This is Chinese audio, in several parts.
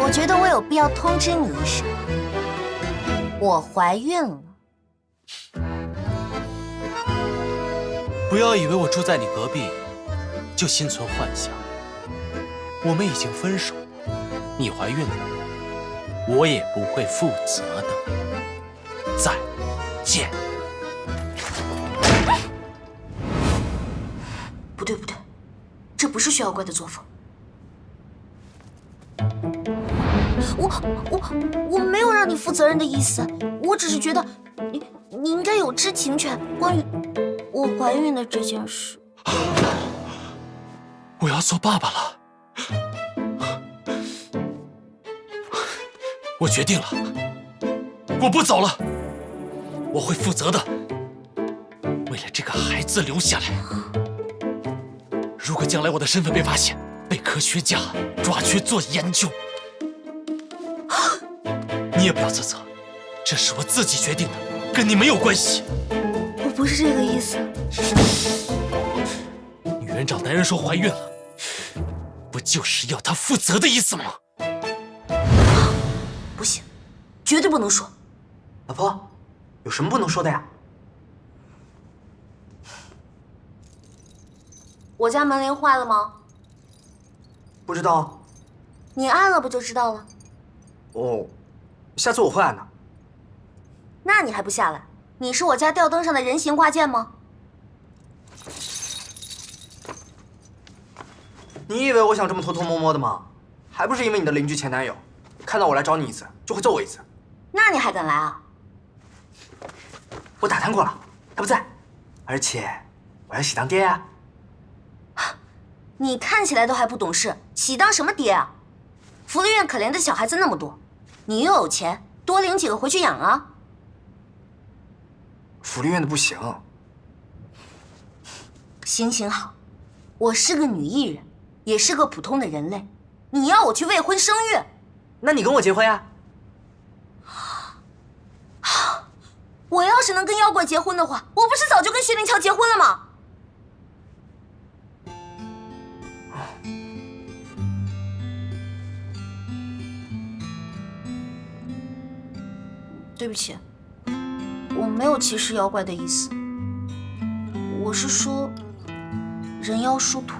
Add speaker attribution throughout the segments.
Speaker 1: 我觉得我有必要通知你一声，我怀孕了。
Speaker 2: 不要以为我住在你隔壁就心存幻想，我们已经分手，你怀孕了，我也不会负责的。再见。
Speaker 1: 不对不对，这不是血妖怪的作风。我没有让你负责任的意思，我只是觉得你应该有知情权，关于我怀孕的这件事。
Speaker 2: 我要做爸爸了，我决定了，我不走了，我会负责的，为了这个孩子留下来。如果将来我的身份被发现，被科学家抓去做研究，你也不要自责，这是我自己决定的，跟你没有关系。
Speaker 1: 我不是这个意思。
Speaker 2: 女人找男人说怀孕了，不就是要他负责的意思吗？
Speaker 1: 不行，绝对不能说。
Speaker 3: 老婆，有什么不能说的呀？
Speaker 1: 我家门铃坏了吗？
Speaker 3: 不知道。
Speaker 1: 你按了不就知道了？
Speaker 3: 哦，下次我会按的。
Speaker 1: 那你还不下来？你是我家吊灯上的人形挂件吗？
Speaker 3: 你以为我想这么偷偷摸摸的吗？还不是因为你的邻居前男友，看到我来找你一次就会揍我一次。
Speaker 1: 那你还敢来啊？
Speaker 3: 我打探过了，他不在，而且我要喜当爹呀。
Speaker 1: 你看起来都还不懂事，喜当什么爹啊？福利院可怜的小孩子那么多，你又有钱，多领几个回去养啊。
Speaker 3: 福利院的不行。
Speaker 1: 行好，我是个女艺人，也是个普通的人类，你要我去未婚生育？
Speaker 3: 那你跟我结婚呀？
Speaker 1: 我要是能跟妖怪结婚的话，我不是早就跟薛灵乔结婚了吗？对不起，我没有歧视妖怪的意思，我是说人妖殊途。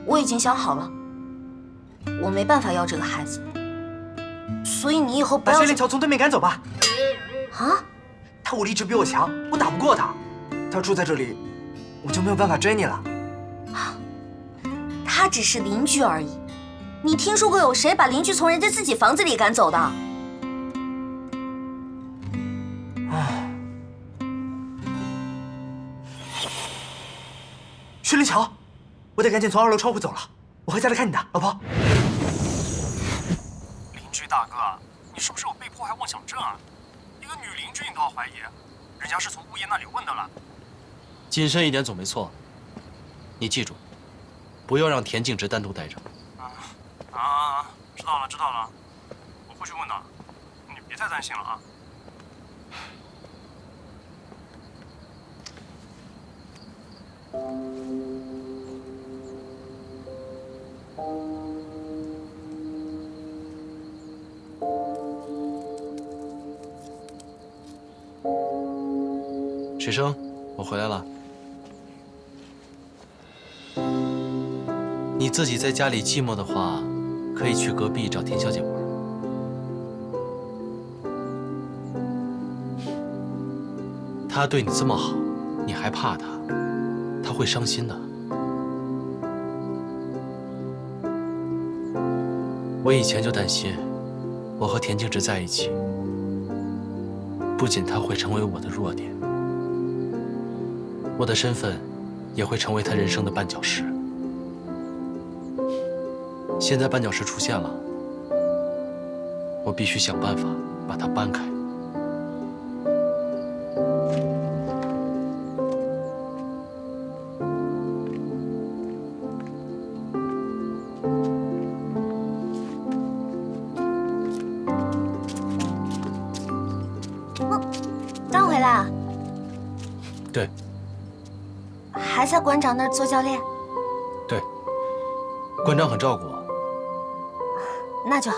Speaker 1: 我已经想好了，我没办法要这个孩子，所以你以后不要
Speaker 3: 把薛灵乔从对面赶走吧。
Speaker 1: 啊！
Speaker 3: 他武力值比我强，我打不过他。他住在这里，我就没有办法追你了。
Speaker 1: 他只是邻居而已，你听说过有谁把邻居从人家自己房子里赶走的？
Speaker 3: 薛灵乔，我得赶紧从2楼窗户走了，我会再来看你的，老婆。
Speaker 4: 邻居大哥，你是不是有被迫害妄想症啊？一个女邻居你都要怀疑，人家是从物业那里问的了。
Speaker 2: 谨慎一点总没错。你记住，不要让田静植单独待着。
Speaker 4: 知道了，我会去问的，你别太担心了啊。
Speaker 2: 水生，我回来了。你自己在家里寂寞的话，可以去隔壁找田小姐玩。她对你这么好，你还怕她？她会伤心的。我以前就担心，我和田静植在一起，不仅她会成为我的弱点，我的身份也会成为她人生的绊脚石。现在绊脚石出现了，我必须想办法把它搬开。
Speaker 1: 刚回来啊？
Speaker 2: 对，
Speaker 1: 还在馆长那儿做教练？
Speaker 2: 对，馆长很照顾我。
Speaker 1: 那就好。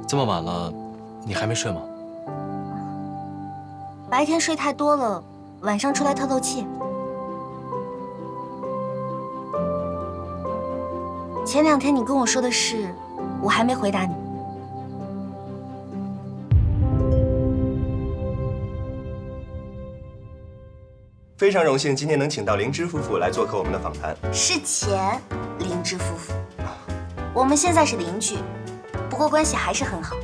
Speaker 2: 这么晚了，你还没睡吗？
Speaker 1: 白天睡太多了，晚上出来透透气。前2天你跟我说的事，我还没回答你。
Speaker 5: 非常荣幸今天能请到灵芝夫妇来做客我们的访谈。
Speaker 1: 是前灵芝夫妇，我们现在是邻居，不过关系还是很好。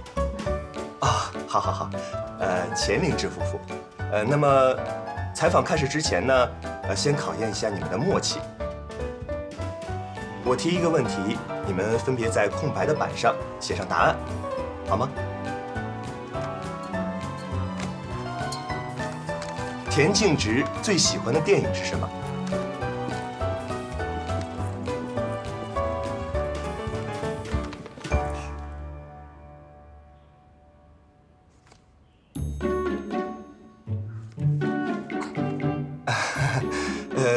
Speaker 5: 啊，好，前灵芝夫妇。那么采访开始之前呢，先考验一下你们的默契。我提一个问题，你们分别在空白的板上写上答案，好吗？田径直最喜欢的电影是什么？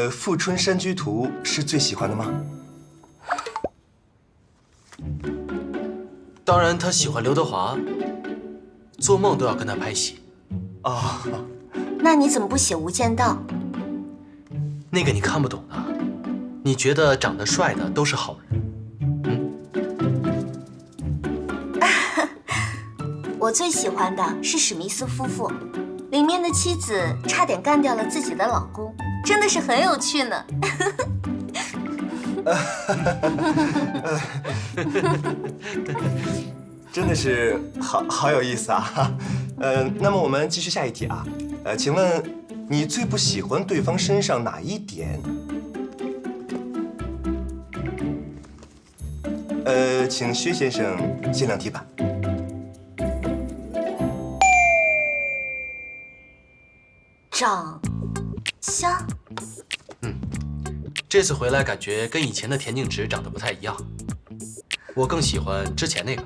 Speaker 5: 《富春山居图》是最喜欢的吗？
Speaker 2: 当然，他喜欢刘德华，做梦都要跟他拍戏。
Speaker 5: 哦，
Speaker 1: 那你怎么不写《无间道》？
Speaker 2: 那个你看不懂的，你觉得长得帅的都是好人。
Speaker 1: 我最喜欢的是史密斯夫妇，里面的妻子差点干掉了自己的老公，真的是很有趣呢。
Speaker 5: 真的是好有意思啊！那么我们继续下一题啊。请问你最不喜欢对方身上哪一点？请薛先生限量提板。
Speaker 1: 长相。
Speaker 2: 这次回来感觉跟以前的田径直长得不太一样，我更喜欢之前那个。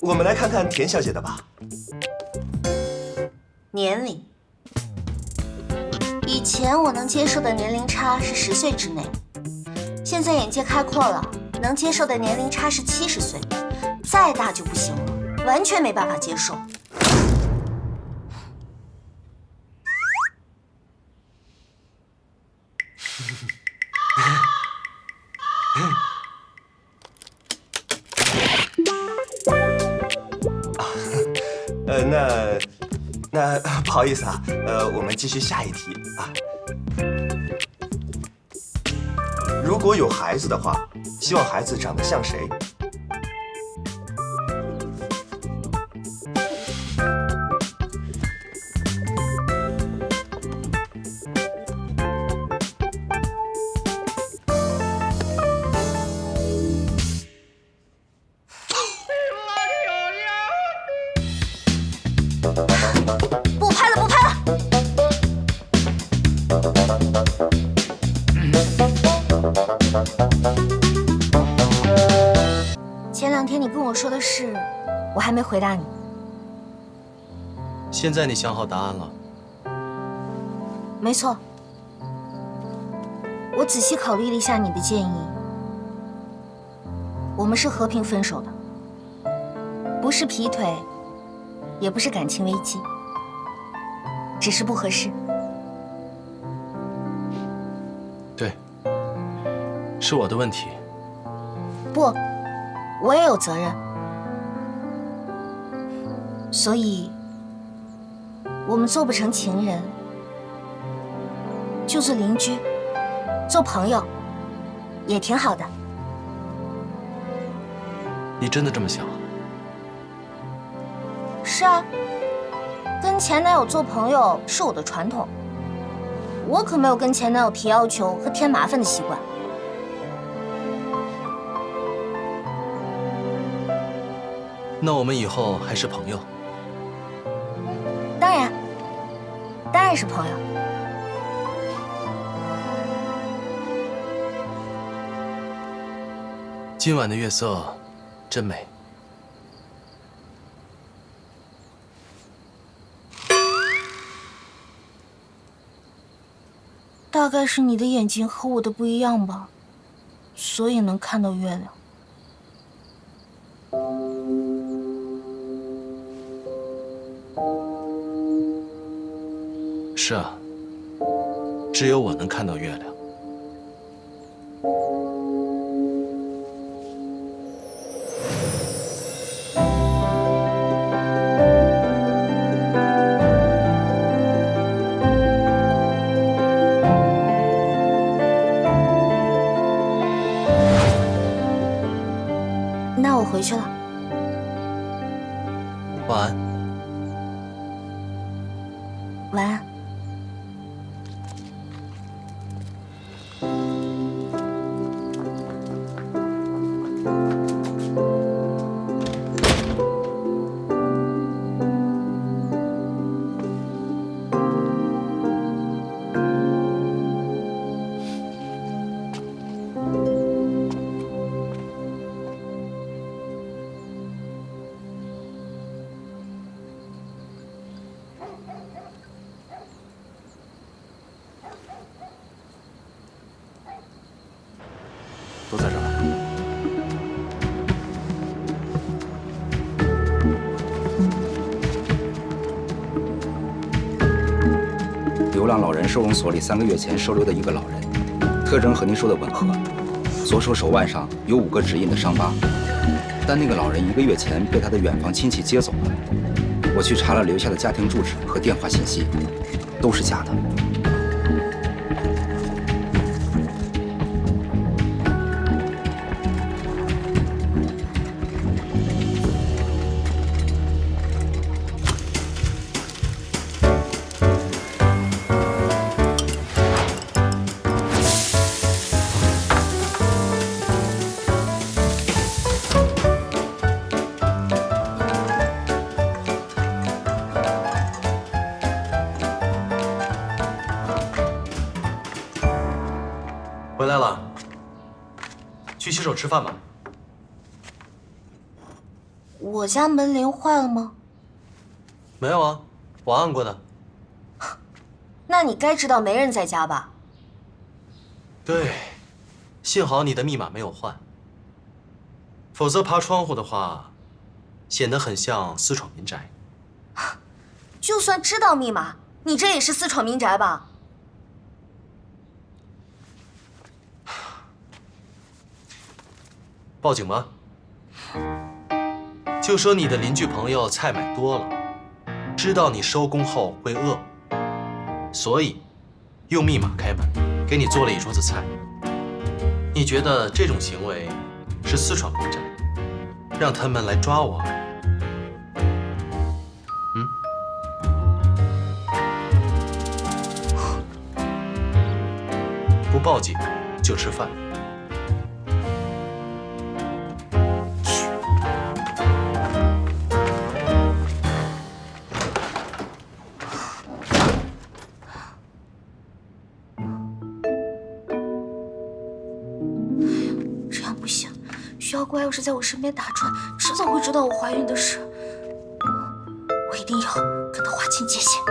Speaker 5: 我们来看看田小姐的吧。
Speaker 1: 年龄，以前我能接受的年龄差是10岁之内，现在眼界开阔了，能接受的年龄差是70岁，再大就不行了，完全没办法接受。
Speaker 5: 那不好意思啊，我们继续下一题啊。如果有孩子的话，希望孩子长得像谁？
Speaker 1: 不拍了，不拍了。前2天你跟我说的事，我还没回答你。
Speaker 2: 现在你想好答案了？
Speaker 1: 没错，我仔细考虑了一下你的建议，我们是和平分手的，不是劈腿，也不是感情危机，只是不合适。
Speaker 2: 对，是我的问题。
Speaker 1: 不，我也有责任，所以我们做不成情人，就做邻居，做朋友，也挺好的。
Speaker 2: 你真的这么想？
Speaker 1: 是啊，跟前男友做朋友是我的传统，我可没有跟前男友提要求和添麻烦的习惯。
Speaker 2: 那我们以后还是朋友？
Speaker 1: 当然是朋友。
Speaker 2: 今晚的月色真美。
Speaker 1: 大概是你的眼睛和我的不一样吧，所以能看到月亮。
Speaker 2: 是啊，只有我能看到月亮。
Speaker 1: 那我回去了，
Speaker 2: 晚安。
Speaker 1: 晚安。
Speaker 2: 都在这儿。
Speaker 6: 流浪老人收容所里3个月前收留的一个老人，特征和您说的吻合，左手手腕上有5个指印的伤疤，但那个老人1个月前被他的远房亲戚接走了。我去查了留下的家庭住址和电话信息，都是假的。
Speaker 2: 回来了，去洗手吃饭吧。
Speaker 1: 我家门铃坏了吗？
Speaker 2: 没有啊，我按过的。
Speaker 1: 那你该知道没人在家吧？
Speaker 2: 对，幸好你的密码没有换，否则爬窗户的话，显得很像私闯民宅。
Speaker 1: 就算知道密码，你这也是私闯民宅吧？
Speaker 2: 报警吧，就说你的邻居朋友菜买多了，知道你收工后会饿，所以用密码开门，给你做了一桌子菜。你觉得这种行为是私闯民宅，让他们来抓我？不报警就吃饭。
Speaker 1: 这样不行，徐耀国要是在我身边打转，迟早会知道我怀孕的事。我一定要跟他划清界限。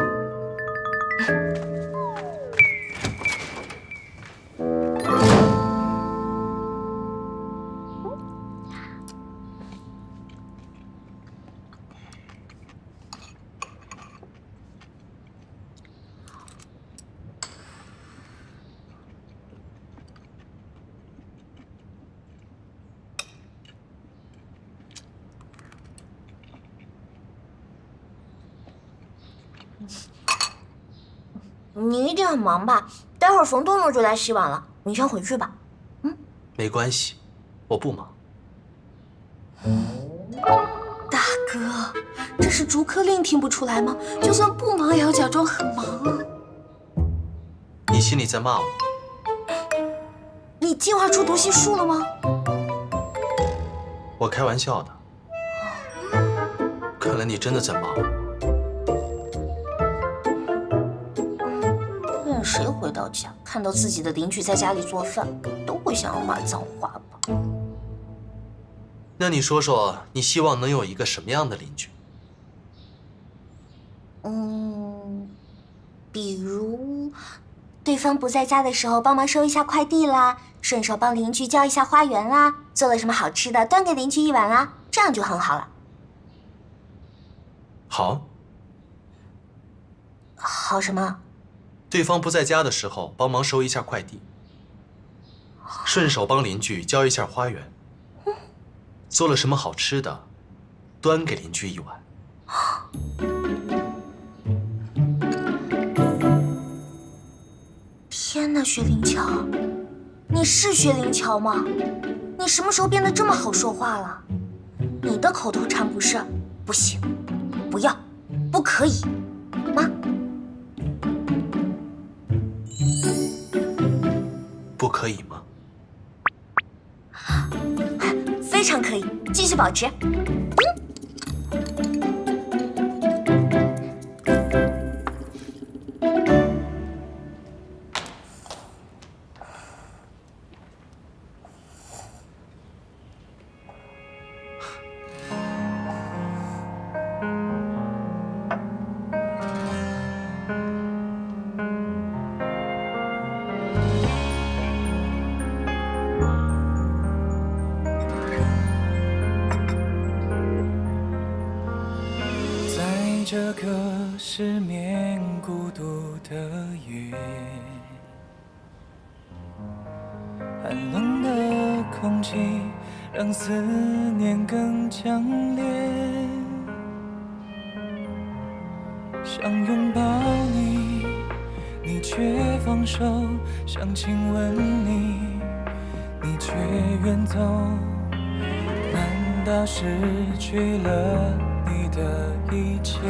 Speaker 1: 你一定很忙吧？待会儿冯东东就来洗碗了，你先回去吧。
Speaker 2: 没关系，我不忙。
Speaker 1: 大哥，这是逐客令，听不出来吗？就算不忙，也要假装很忙啊。
Speaker 2: 你心里在骂我？
Speaker 1: 你进化出读心术了吗？
Speaker 2: 我开玩笑的。看来你真的在骂我。
Speaker 1: 谁回到家看到自己的邻居在家里做饭，都会想要骂脏话吧？
Speaker 2: 那你说说，你希望能有一个什么样的邻居？
Speaker 1: 比如对方不在家的时候帮忙收一下快递啦，顺手帮邻居浇一下花园啦，做了什么好吃的端给邻居一碗啦，这样就很好了。
Speaker 2: 好。
Speaker 1: 好什么？
Speaker 2: 对方不在家的时候帮忙收一下快递，顺手帮邻居浇一下花园，做了什么好吃的端给邻居一碗。
Speaker 1: 天哪，薛灵桥，你是薛灵桥吗？你什么时候变得这么好说话了？你的口头禅不是不行、不要、不可以吗？
Speaker 2: 不可以吗？
Speaker 1: 非常可以，继续保持。
Speaker 7: 这个失眠孤独的夜，寒冷的空气让思念更强烈，想拥抱你，你却放手；想亲吻你，你却远走。难道失去了你的一切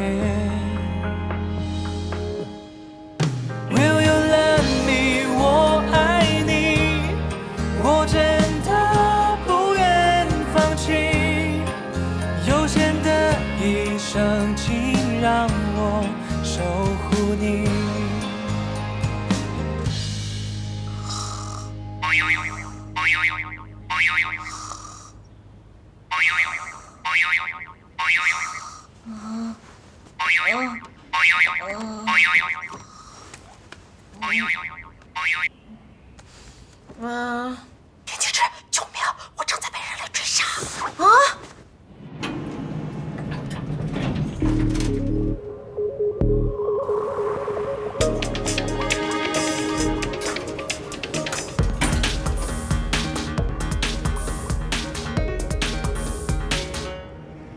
Speaker 7: ？Will you let me？ 我爱你，我真的不愿放弃。有限的一生，请让我守护你。
Speaker 1: 田青之，救命！我正在被人类追杀！啊！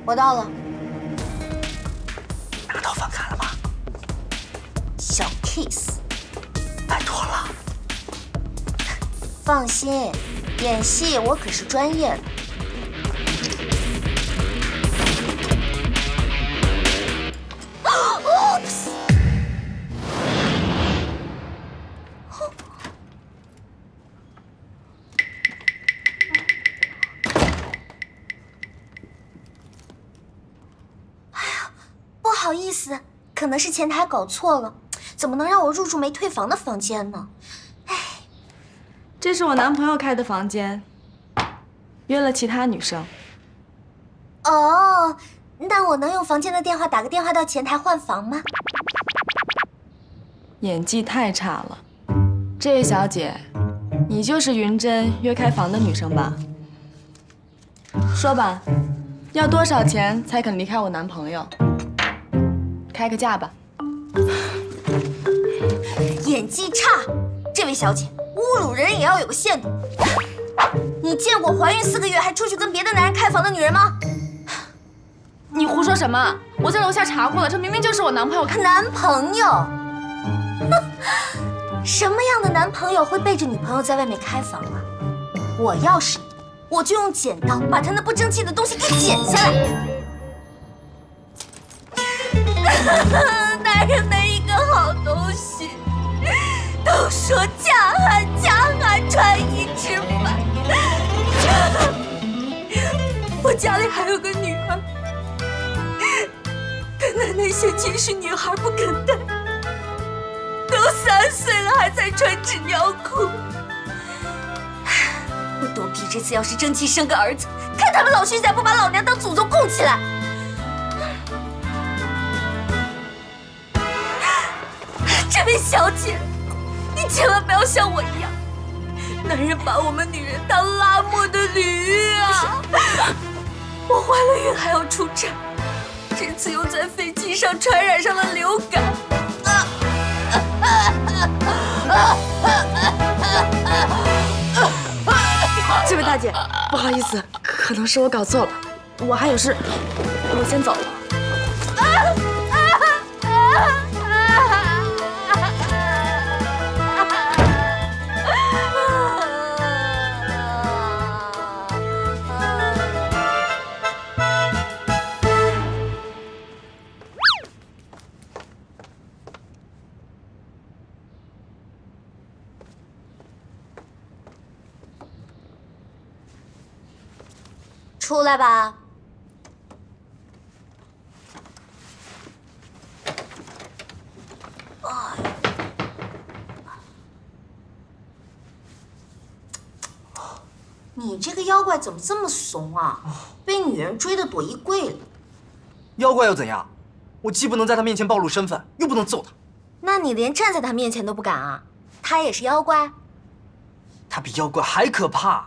Speaker 1: 我到了。
Speaker 3: 拿到饭卡了吗？
Speaker 1: 小 case，
Speaker 3: 拜托了。
Speaker 1: 放心，演戏我可是专业的。不好意思，可能是前台搞错了，怎么能让我入住没退房的房间呢？
Speaker 8: 这是我男朋友开的房间，约了其他女生。
Speaker 1: 哦，那我能用房间的电话打个电话到前台换房吗？
Speaker 8: 演技太差了，这位小姐，你就是云珍约开房的女生吧？说吧，要多少钱才肯离开我男朋友？开个价吧。
Speaker 1: 演技差，这位小姐。侮辱人也要有个限度。你见过怀孕4个月还出去跟别的男人开房的女人吗？
Speaker 8: 你胡说什么？我在楼下查过了，这明明就是我男朋友。
Speaker 1: 男朋友？什么样的男朋友会背着女朋友在外面开房啊？我要是你，我就用剪刀把他那不争气的东西给剪下来。男人没一个好东西。都说嫁汉穿衣吃饭，我家里还有个女儿，跟奶奶嫌弃是女孩不肯带，都3岁了还在穿纸尿裤。我多批这次要是争气生个儿子，看他们老徐家不把老娘当祖宗供起来。这位小姐。你你千万不要像我一样，男人把我们女人当拉磨的驴啊！我怀了孕还要出差，这次又在飞机上传染上了流感。
Speaker 8: 这位大姐，不好意思，可能是我搞错了，我还有事，我先走了。
Speaker 1: 出来吧。你这个妖怪怎么这么怂啊？被女人追得躲衣柜里。
Speaker 3: 妖怪又怎样？我既不能在他面前暴露身份，又不能揍他。
Speaker 1: 那你连站在他面前都不敢啊？他也是妖怪？
Speaker 3: 他比妖怪还可怕。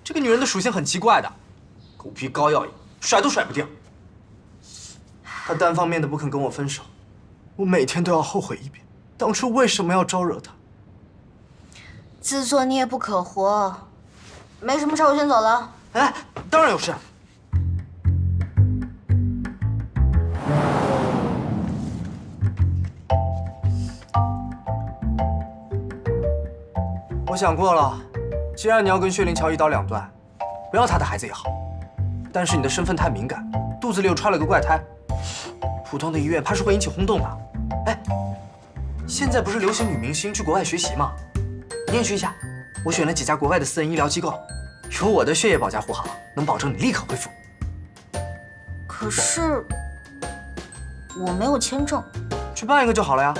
Speaker 3: 这个女人的属性很奇怪的，狗皮膏药一样，甩都甩不掉。她单方面的不肯跟我分手，我每天都要后悔一遍，当初为什么要招惹她。
Speaker 1: 自作孽不可活。没什么事，我先走了。
Speaker 3: 哎，当然有事。我想过了，既然你要跟薛灵桥一刀两断，不要他的孩子也好。但是你的身份太敏感，肚子里又揣了个怪胎，普通的医院怕是会引起轰动的。哎，现在不是流行女明星去国外学习吗？你也去一下。我选了几家国外的私人医疗机构，有我的血液保驾护航，能保证你立刻恢复。
Speaker 1: 可是我没有签证，
Speaker 3: 去办一个就好了呀。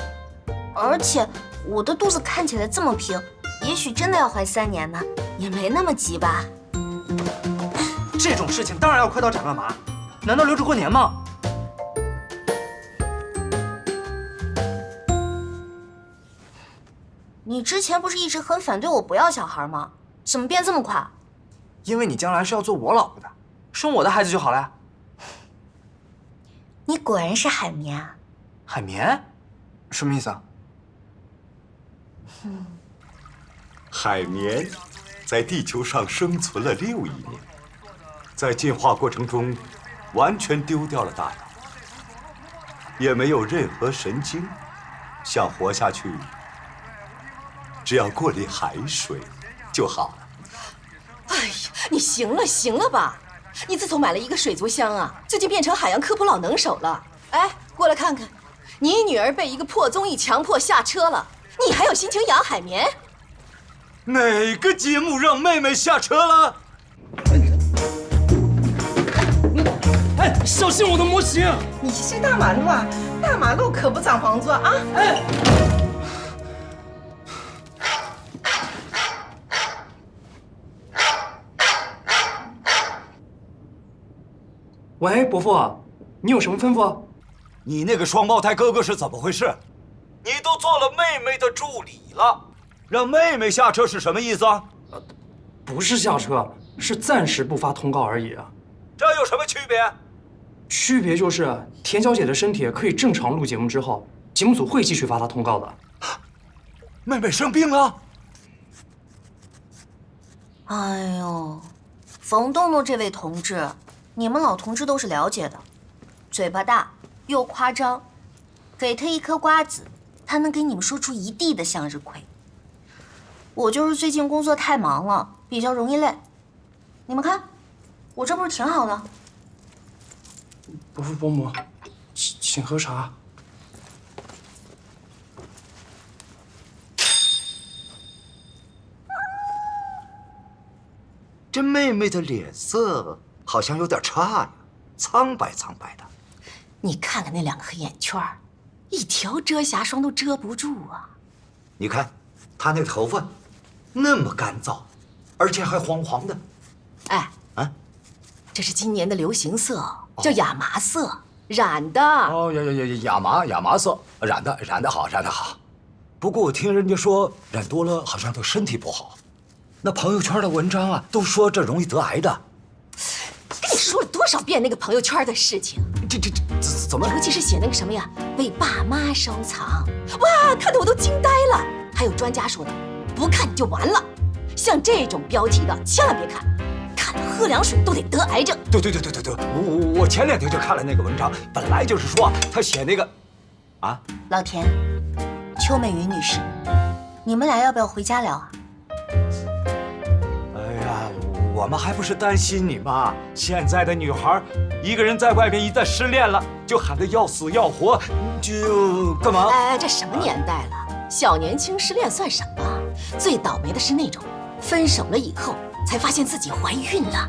Speaker 1: 而且我的肚子看起来这么平，也许真的要怀3年呢，也没那么急吧。
Speaker 3: 这种事情当然要快刀斩乱麻，难道留着过年吗？
Speaker 1: 你之前不是一直很反对我不要小孩吗？怎么变这么快？
Speaker 3: 因为你将来是要做我老婆的，生我的孩子就好了呀。
Speaker 1: 你果然是海绵啊！
Speaker 3: 海绵？什么意思啊？
Speaker 9: 海绵在地球上生存了6亿年，在进化过程中完全丢掉了大脑，也没有任何神经，想活下去，只要过滤海水就好了。
Speaker 10: 哎呀，你行了吧？你自从买了一个水族箱啊，最近变成海洋科普老能手了。哎，过来看看，你女儿被一个破综艺强迫下车了，你还有心情养海绵？
Speaker 9: 哪个节目让妹妹下车了？
Speaker 4: 哎，小心我的模型！
Speaker 11: 你去大马路啊？大马路可不长房子啊！
Speaker 4: 哎。喂，伯父，你有什么吩咐？
Speaker 9: 你那个双胞胎哥哥是怎么回事？你都做了妹妹的助理了，让妹妹下车是什么意思啊？
Speaker 4: 不是下车，是暂时不发通告而已啊。
Speaker 9: 这有什么区别？
Speaker 4: 区别就是田小姐的身体可以正常录节目之后，节目组会继续发她通告的。
Speaker 9: 妹妹生病了？
Speaker 1: 哎呦，冯东东这位同志，你们老同志都是了解的，嘴巴大又夸张，给他一颗瓜子，他能给你们说出一地的向日葵。我就是最近工作太忙了，比较容易累。你们看，我这不是挺好的？
Speaker 4: 伯父伯母，请喝茶。
Speaker 9: 这妹妹的脸色好像有点差呀，苍白苍白的。
Speaker 10: 你看看那2个黑眼圈，一条遮瑕霜都遮不住啊！
Speaker 9: 你看，她那头发那么干燥，而且还黄黄的。
Speaker 10: 哎，
Speaker 9: 啊，
Speaker 10: 这是今年的流行色，叫亚麻色，染的。
Speaker 12: 哦，亚麻色，染的好，染的好。不过我听人家说染多了好像对身体不好。那朋友圈的文章啊，都说这容易得癌的。
Speaker 10: 跟你说了多少遍那个朋友圈的事情？
Speaker 12: 这怎么？
Speaker 10: 尤其是写那个什么呀，为爸妈收藏，哇，看得我都惊呆了。还有专家说的，不看你就完了。像这种标题的，千万别看，看了喝凉水都得得癌症。
Speaker 12: 对，我前2天就看了那个文章，本来就是说他写那个，啊，
Speaker 1: 老田，邱美云女士，你们俩要不要回家聊啊？
Speaker 12: 哎呀，我们还不是担心你吗？现在的女孩，一个人在外面一旦失恋了，就喊得要死要活，就干嘛？
Speaker 10: 哎，这什么年代了？小年轻失恋算什么？最倒霉的是那种分手了以后才发现自己怀孕了。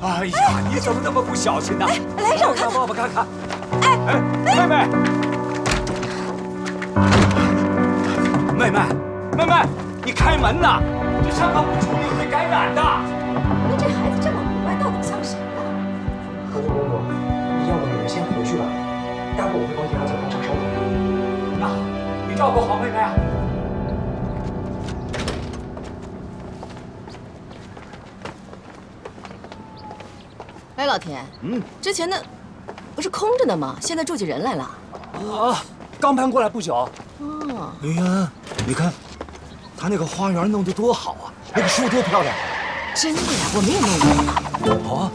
Speaker 12: 哎呀，你怎么那么不小心呢？
Speaker 10: 来，让我看看，
Speaker 12: 帮我看看。妹妹，你开门呐！这伤口不处理会感染的。
Speaker 10: 那这孩子这么古怪，到底像谁呀？
Speaker 3: 公主，要不你们先回去吧，待会儿我会帮田小姐帮上烧的。
Speaker 12: 那你照顾好妹妹啊。
Speaker 10: 哎，老田，之前那不是空着的吗？现在住起人来了。
Speaker 12: 啊，刚搬过来不久。
Speaker 10: 哦，
Speaker 12: 哎呀，你看，他那个花园弄得多好啊，那个树多漂亮。
Speaker 10: 真的呀，我没有弄过。
Speaker 12: 哦。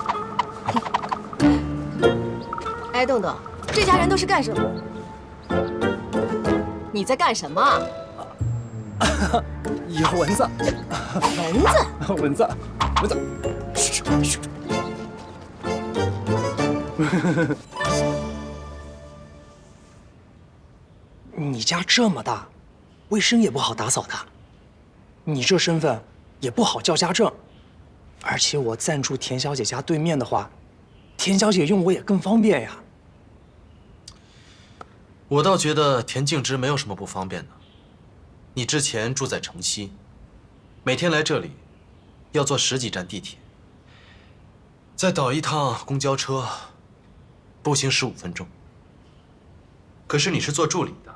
Speaker 10: 哎，洞洞，这家人都是干什么？你在干什么？
Speaker 3: 有蚊子。
Speaker 10: 蚊子？
Speaker 3: 蚊子。嘘。你家这么大，卫生也不好打扫的。你这身份也不好叫家政，而且我暂住田小姐家对面的话，田小姐用我也更方便呀。
Speaker 2: 我倒觉得田静之没有什么不方便的。你之前住在城西，每天来这里要坐10几站地铁，再倒一趟公交车，步行15分钟。可是你是做助理的，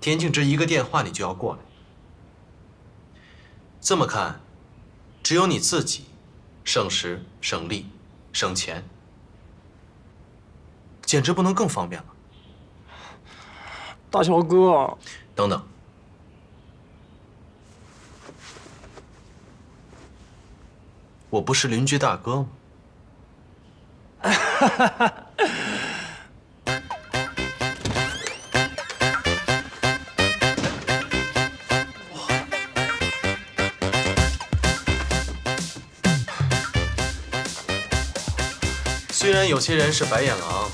Speaker 2: 田静之一个电话你就要过来。这么看，只有你自己省时省力省钱，简直不能更方便了。
Speaker 3: 大乔哥，
Speaker 2: 等等，我不是邻居大哥吗？虽然有些人是白眼狼，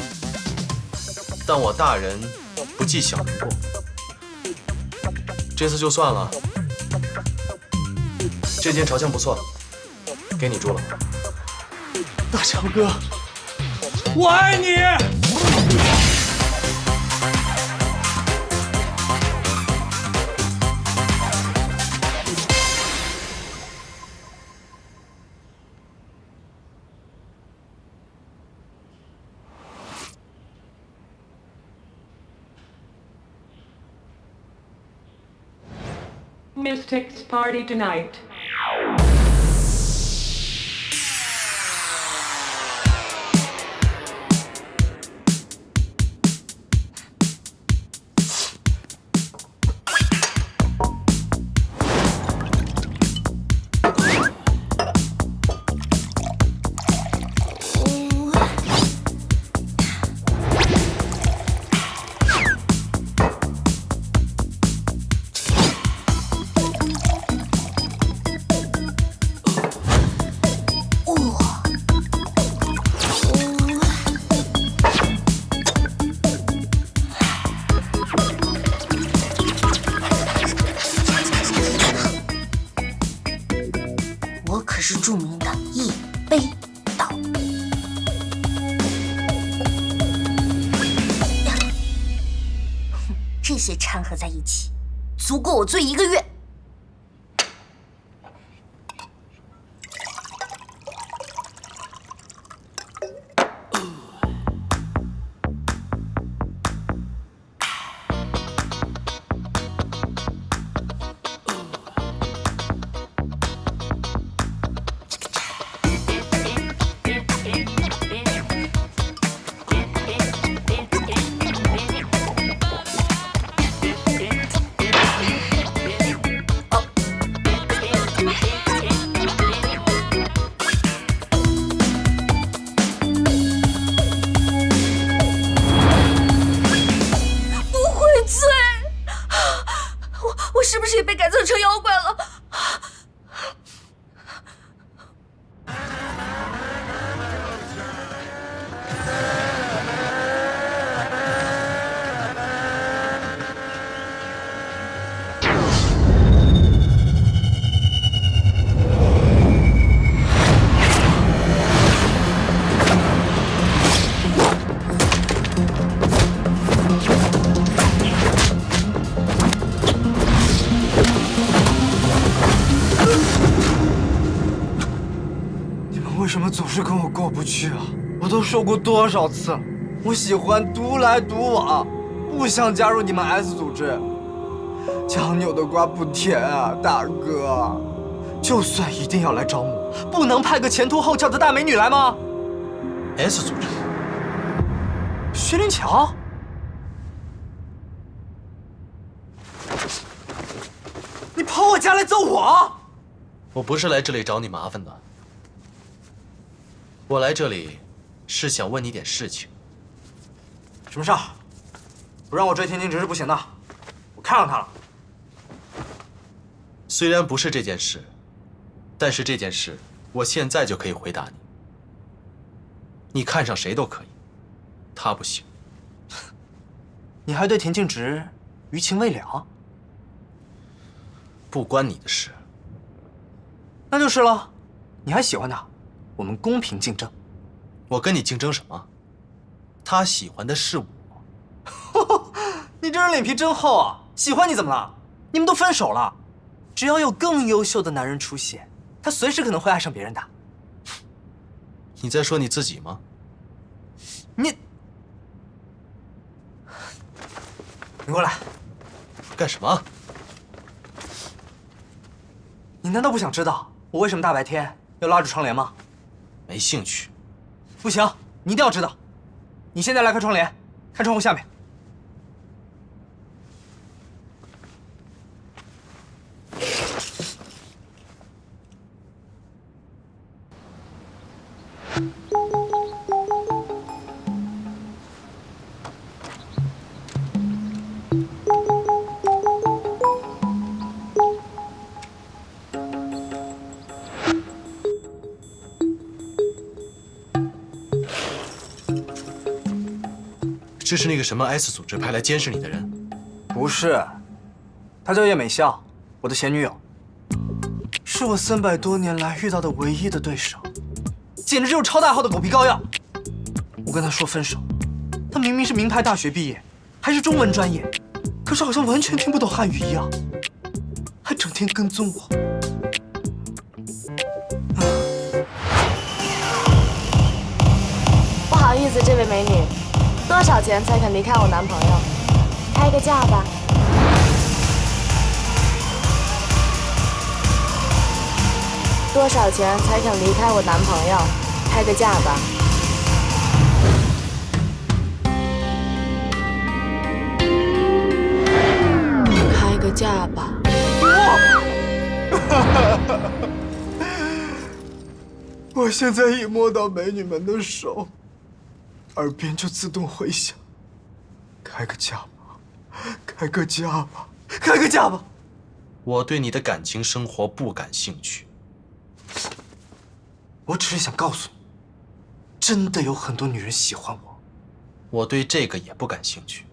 Speaker 2: 但我大人不计小人过。这次就算了。这间朝向不错，给你住了。
Speaker 3: 大乔哥，我爱你。
Speaker 13: Mystics party tonight.
Speaker 1: 是著名的一杯倒。这些掺合在一起，足够我醉1个月。
Speaker 3: 为什么总是跟我过不去啊？我都说过多少次了，我喜欢独来独往，不想加入你们 S 组织。强扭的瓜不甜啊，大哥！就算一定要来招募，不能派个前凸后翘的大美女来吗
Speaker 2: ？S 组织，
Speaker 3: 薛灵桥，你跑我家来揍我？
Speaker 2: 我不是来这里找你麻烦的，我来这里是想问你点事情。
Speaker 3: 什么事儿？不让我追田径直是不行的，我看上他了。
Speaker 2: 虽然不是这件事，但是这件事我现在就可以回答你。你看上谁都可以，他不行。
Speaker 3: 你还对田径直余情未了？
Speaker 2: 不关你的事。
Speaker 3: 那就是了，你还喜欢他，我们公平竞争。
Speaker 2: 我跟你竞争什么？他喜欢的是我。
Speaker 3: 你这人脸皮真厚啊！喜欢你怎么了？你们都分手了，只要有更优秀的男人出现，他随时可能会爱上别人的。
Speaker 2: 你在说你自己吗？
Speaker 3: 你过来，
Speaker 2: 干什么？
Speaker 3: 你难道不想知道我为什么大白天要拉着窗帘吗？
Speaker 2: 没兴趣。
Speaker 3: 不行，你一定要知道。你现在来开窗帘，看窗户下面。
Speaker 2: 这是那个什么 S 组织派来监视你的人？
Speaker 3: 不是，她叫叶美笑，我的前女友，是我300多年来遇到的唯一的对手，简直就是超大号的狗皮膏药。我跟她说分手，她明明是名牌大学毕业，还是中文专业，可是好像完全听不懂汉语一样，还整天跟踪我。
Speaker 8: 不好意思，这位美女，多少钱才肯离开我男朋友？开个价吧。多少钱才肯离开我男朋友？开个价吧。开个价吧。
Speaker 3: 我现在一摸到美女们的手，耳边就自动回响：开个价吧，开个价吧，开个价吧。
Speaker 2: 我对你的感情生活不感兴趣。
Speaker 3: 我只是想告诉你，真的有很多女人喜欢我。
Speaker 2: 我对这个也不感兴趣。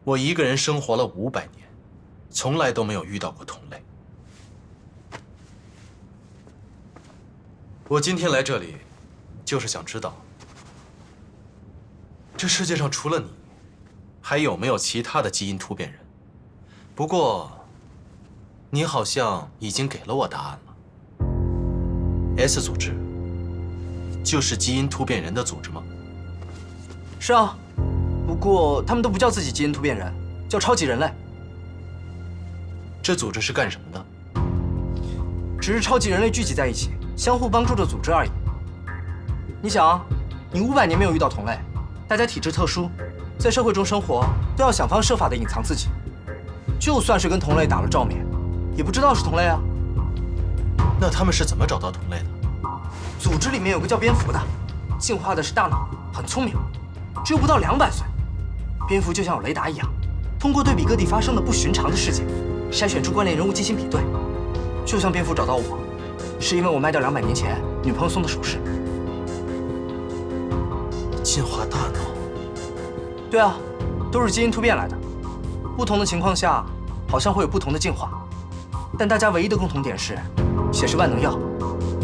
Speaker 2: 我一个人生活了500年，从来都没有遇到过同类。我今天来这里，就是想知道，这世界上除了你，还有没有其他的基因突变人？不过，你好像已经给了我答案了。S 组织就是基因突变人的组织吗？
Speaker 3: 是啊，不过他们都不叫自己基因突变人，叫超级人类。
Speaker 2: 这组织是干什么的？
Speaker 3: 只是超级人类聚集在一起，相互帮助的组织而已。你想啊，你500年没有遇到同类，大家体质特殊，在社会中生活都要想方设法的隐藏自己，就算是跟同类打了照面，也不知道是同类啊。
Speaker 2: 那他们是怎么找到同类的？
Speaker 3: 组织里面有个叫蝙蝠的，进化的是大脑，很聪明，只有不到200岁。蝙蝠就像有雷达一样，通过对比各地发生的不寻常的事件，筛选出关联人物进行比对。就像蝙蝠找到我，是因为我卖掉200年前女朋友送的首饰。
Speaker 2: 进化大脑？
Speaker 3: 对啊，都是基因突变来的。不同的情况下，好像会有不同的进化，但大家唯一的共同点是，血是万能药，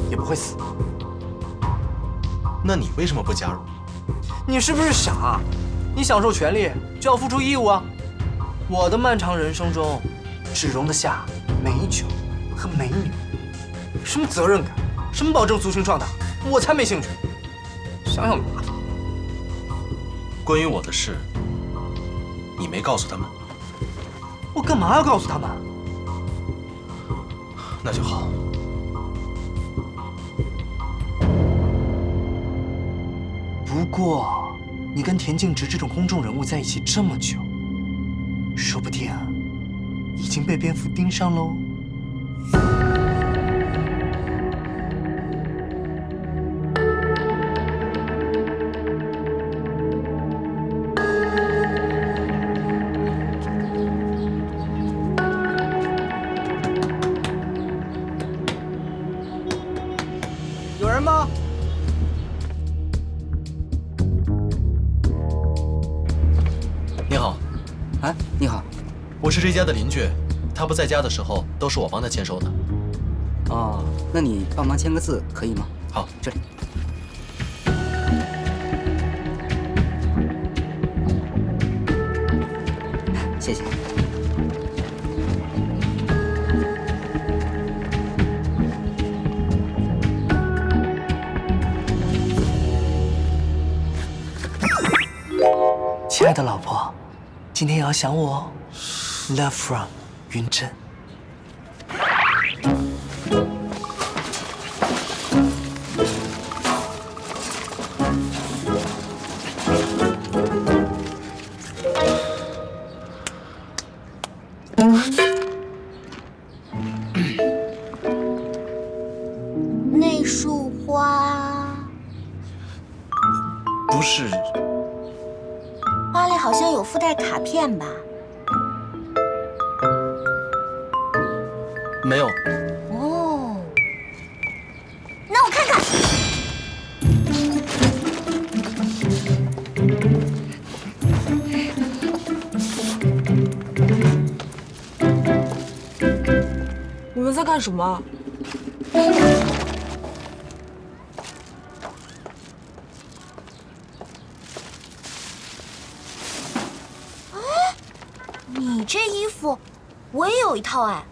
Speaker 3: 也不会死。
Speaker 2: 那你为什么不加入？
Speaker 3: 你是不是傻？你享受权利就要付出义务啊！我的漫长人生中，只容得下美酒和美女，什么责任感，什么保证族群壮大？我才没兴趣。想想麻烦。
Speaker 2: 关于我的事，你没告诉他们？
Speaker 3: 我干嘛要告诉他们？
Speaker 2: 那就好。
Speaker 3: 不过，你跟田径直这种公众人物在一起这么久，说不定已经被蝙蝠盯上喽。有人吗？
Speaker 2: 你好，
Speaker 6: 哎，你好，
Speaker 2: 我是这家的邻居，他不在家的时候都是我帮他签收的。
Speaker 6: 哦，那你帮忙签个字可以吗？
Speaker 2: 好，
Speaker 6: 这里。谢谢。
Speaker 3: 亲爱的老婆，今天也要想我哦。Love from 云珍。
Speaker 1: 那束花，
Speaker 2: 不是，
Speaker 1: 花里好像有附带卡片吧？
Speaker 2: 没有。
Speaker 1: 哦，那我看看。
Speaker 8: 你们在干什么？
Speaker 1: 你这衣服，我也有一套哎。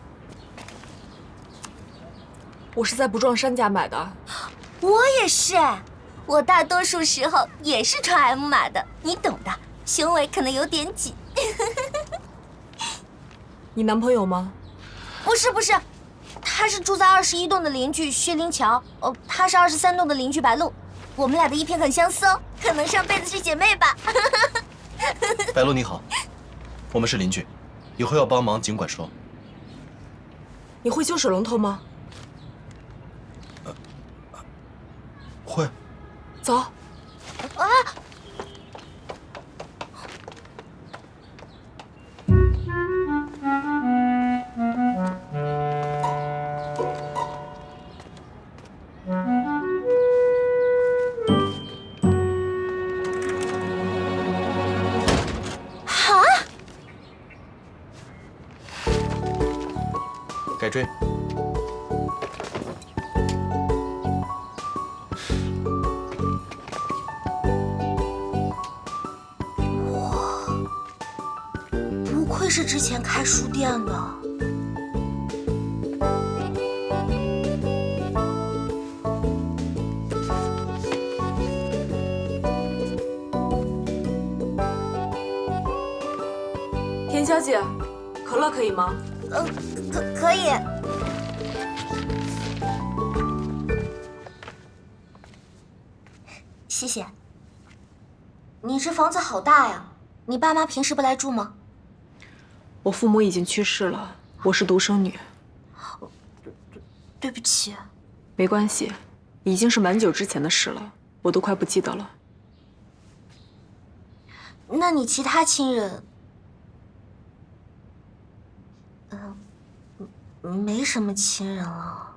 Speaker 8: 我是在不撞衫家买的。
Speaker 1: 我也是哎，我大多数时候也是穿 M 码的，你懂的，胸围可能有点紧。
Speaker 8: 你男朋友吗？
Speaker 1: 不是，他是住在21栋的邻居薛灵桥，他是23栋的邻居白露，我们俩的衣品很相似哦，可能上辈子是姐妹吧。
Speaker 2: 白露你好，我们是邻居，以后要帮忙尽管说。
Speaker 8: 你会修水龙头吗？
Speaker 2: 会。
Speaker 8: 走。
Speaker 1: 啊！
Speaker 2: 改锥。
Speaker 1: 不愧是之前开书店的。
Speaker 8: 田小姐，可乐可以吗？
Speaker 1: 可以。谢谢。你这房子好大呀，你爸妈平时不来住吗？
Speaker 8: 我父母已经去世了，我是独生女。
Speaker 1: 对不起。
Speaker 8: 没关系，已经是蛮久之前的事了，我都快不记得了。
Speaker 1: 那你其他亲人？没什么亲人了。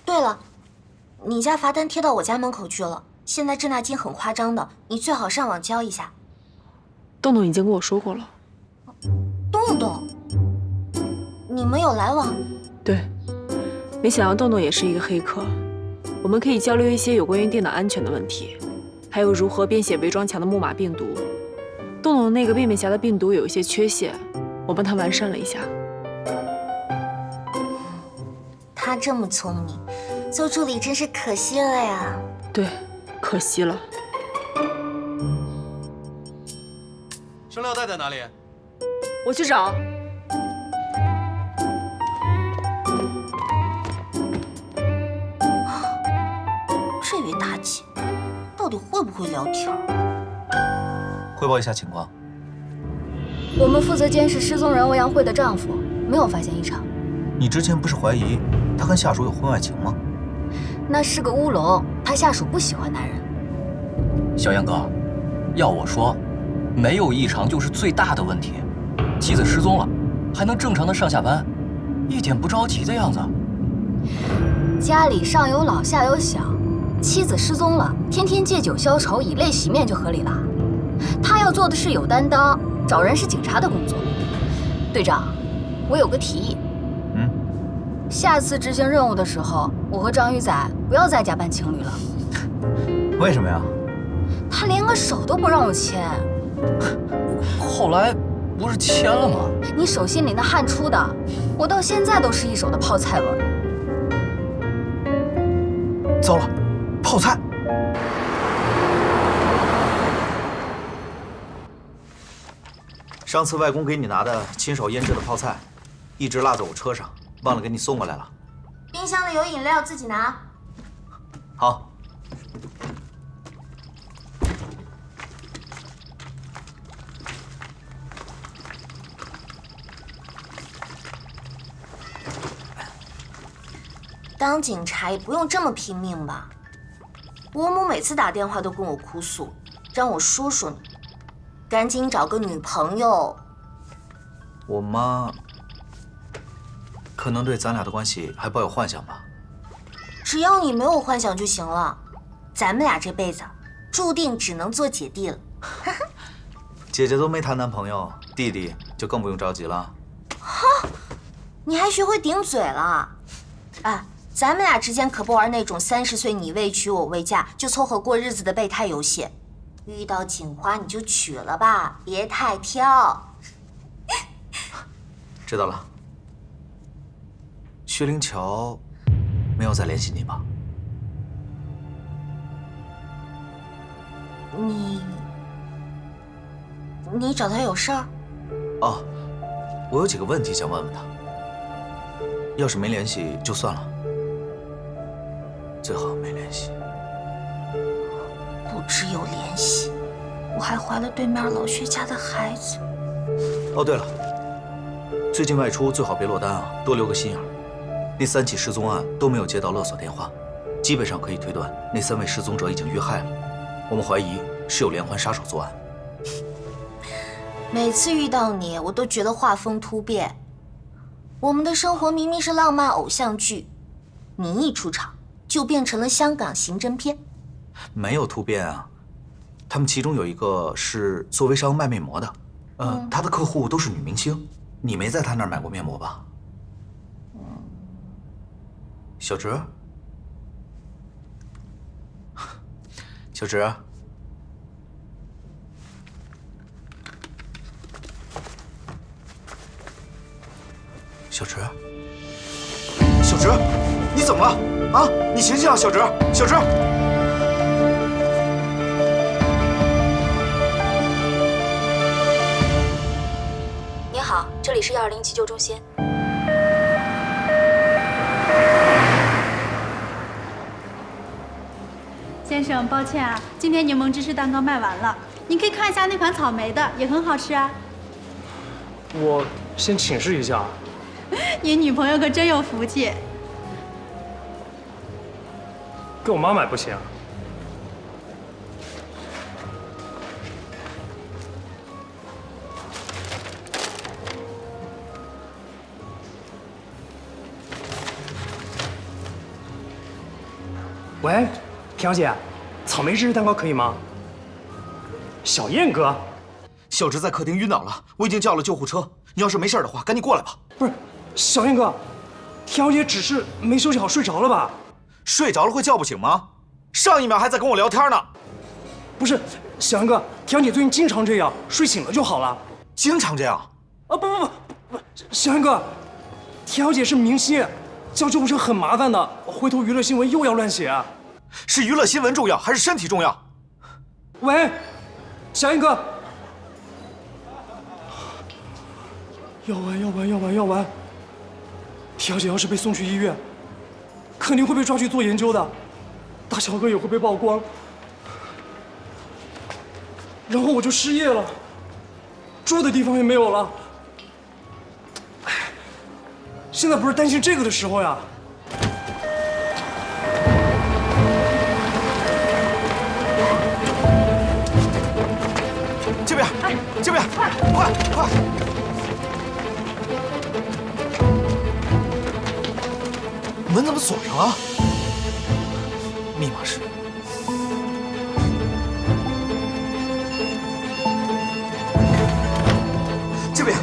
Speaker 1: 对了，你家罚单贴到我家门口去了，现在滞纳金很夸张的，你最好上网交一下。
Speaker 8: 洞洞已经跟我说过了。
Speaker 1: 洞洞，你们有来往？
Speaker 13: 对，没想到洞洞也是一个黑客，我们可以交流一些有关于电脑安全的问题，还有如何编写伪装墙的木马病毒。洞洞那个便便侠的病毒有一些缺陷，我帮他完善了一下。
Speaker 1: 他这么聪明，做助理真是可惜了呀。
Speaker 13: 对，可惜了。
Speaker 2: 生料袋在哪里？
Speaker 13: 我去找。
Speaker 1: 这位大姐到底会不会聊天？
Speaker 14: 汇报一下情况。
Speaker 8: 我们负责监视失踪人欧阳慧的丈夫，没有发现异常。
Speaker 14: 你之前不是怀疑他跟下属有婚外情吗？
Speaker 8: 那是个乌龙，他下属不喜欢男人。
Speaker 15: 小燕哥，要我说，没有异常就是最大的问题。妻子失踪了，还能正常的上下班，一点不着急的样子。
Speaker 8: 家里上有老下有小，妻子失踪了，天天借酒消愁，以泪洗面就合理了。他要做的是有担当，找人是警察的工作。队长，我有个提议。下次执行任务的时候，我和张宇仔不要再假扮情侣了。
Speaker 14: 为什么呀？
Speaker 8: 他连个手都不让我牵。
Speaker 15: 后来不是签了吗？
Speaker 8: 你手心里那汗出的，我到现在都是一手的泡菜味儿。
Speaker 14: 糟了，泡菜！上次外公给你拿的亲手腌制的泡菜，一直落在我车上，忘了给你送过来了。
Speaker 1: 冰箱里有饮料，自己拿。
Speaker 14: 好。
Speaker 1: 当警察也不用这么拼命吧？我母每次打电话都跟我哭诉，让我说说你，赶紧找个女朋友。
Speaker 14: 我妈可能对咱俩的关系还抱有幻想吧。
Speaker 1: 只要你没有幻想就行了，咱们俩这辈子注定只能做姐弟了。
Speaker 14: 姐姐都没谈男朋友，弟弟就更不用着急了。
Speaker 1: 哈，你还学会顶嘴了？哎，咱们俩之间可不玩那种30岁你未娶我未嫁就凑合过日子的备胎游戏。遇到警花你就娶了吧，别太挑。
Speaker 14: 知道了。薛灵桥没有再联系你吧？
Speaker 1: 你找他有事儿？
Speaker 14: 哦，我有几个问题想问问他。要是没联系就算了，最好没联系。
Speaker 1: 不只有联系，我还怀了对面老薛家的孩子。
Speaker 14: 哦，对了，最近外出最好别落单啊，多留个心眼儿。那3起失踪案都没有接到勒索电话，基本上可以推断那3位失踪者已经遇害了。我们怀疑是有连环杀手作案。
Speaker 1: 每次遇到你，我都觉得画风突变。我们的生活明明是浪漫偶像剧，你一出场就变成了香港刑侦片。
Speaker 14: 没有突变啊，他们其中有一个是做微商卖面膜的，他的客户都是女明星。你没在他那儿买过面膜吧？小植，小植，小植，小植，你怎么了？啊，你醒醒啊，小植，小植！
Speaker 8: 你好，这里是120急救中心。
Speaker 16: 先生，抱歉啊，今天柠檬芝士蛋糕卖完了。你可以看一下那款草莓的，也很好吃啊。
Speaker 4: 我先请示一下。
Speaker 16: 你女朋友可真有福气。
Speaker 4: 给我妈买不行啊？喂，田小姐，草莓芝士蛋糕可以吗？小燕哥，
Speaker 14: 小植在客厅晕倒了，我已经叫了救护车。你要是没事的话，赶紧过来吧。
Speaker 4: 不是，
Speaker 17: 小燕哥，田小姐只是没休息好睡着了吧？
Speaker 14: 睡着了会叫不醒吗？上一秒还在跟我聊天呢。
Speaker 17: 不是，小燕哥，田小姐最近经常这样，睡醒了就好了。
Speaker 14: 经常这样？
Speaker 17: 啊不，小燕哥，田小姐是明星，叫救护车很麻烦的，回头娱乐新闻又要乱写。
Speaker 14: 是娱乐新闻重要还是身体重要？
Speaker 17: 喂，小燕哥，要完！田小姐要是被送去医院，肯定会被抓去做研究的，大小哥也会被曝光，然后我就失业了，住的地方也没有了。哎，现在不是担心这个的时候呀。
Speaker 14: 这边，这边，快！门怎么锁上了？密码是……这边。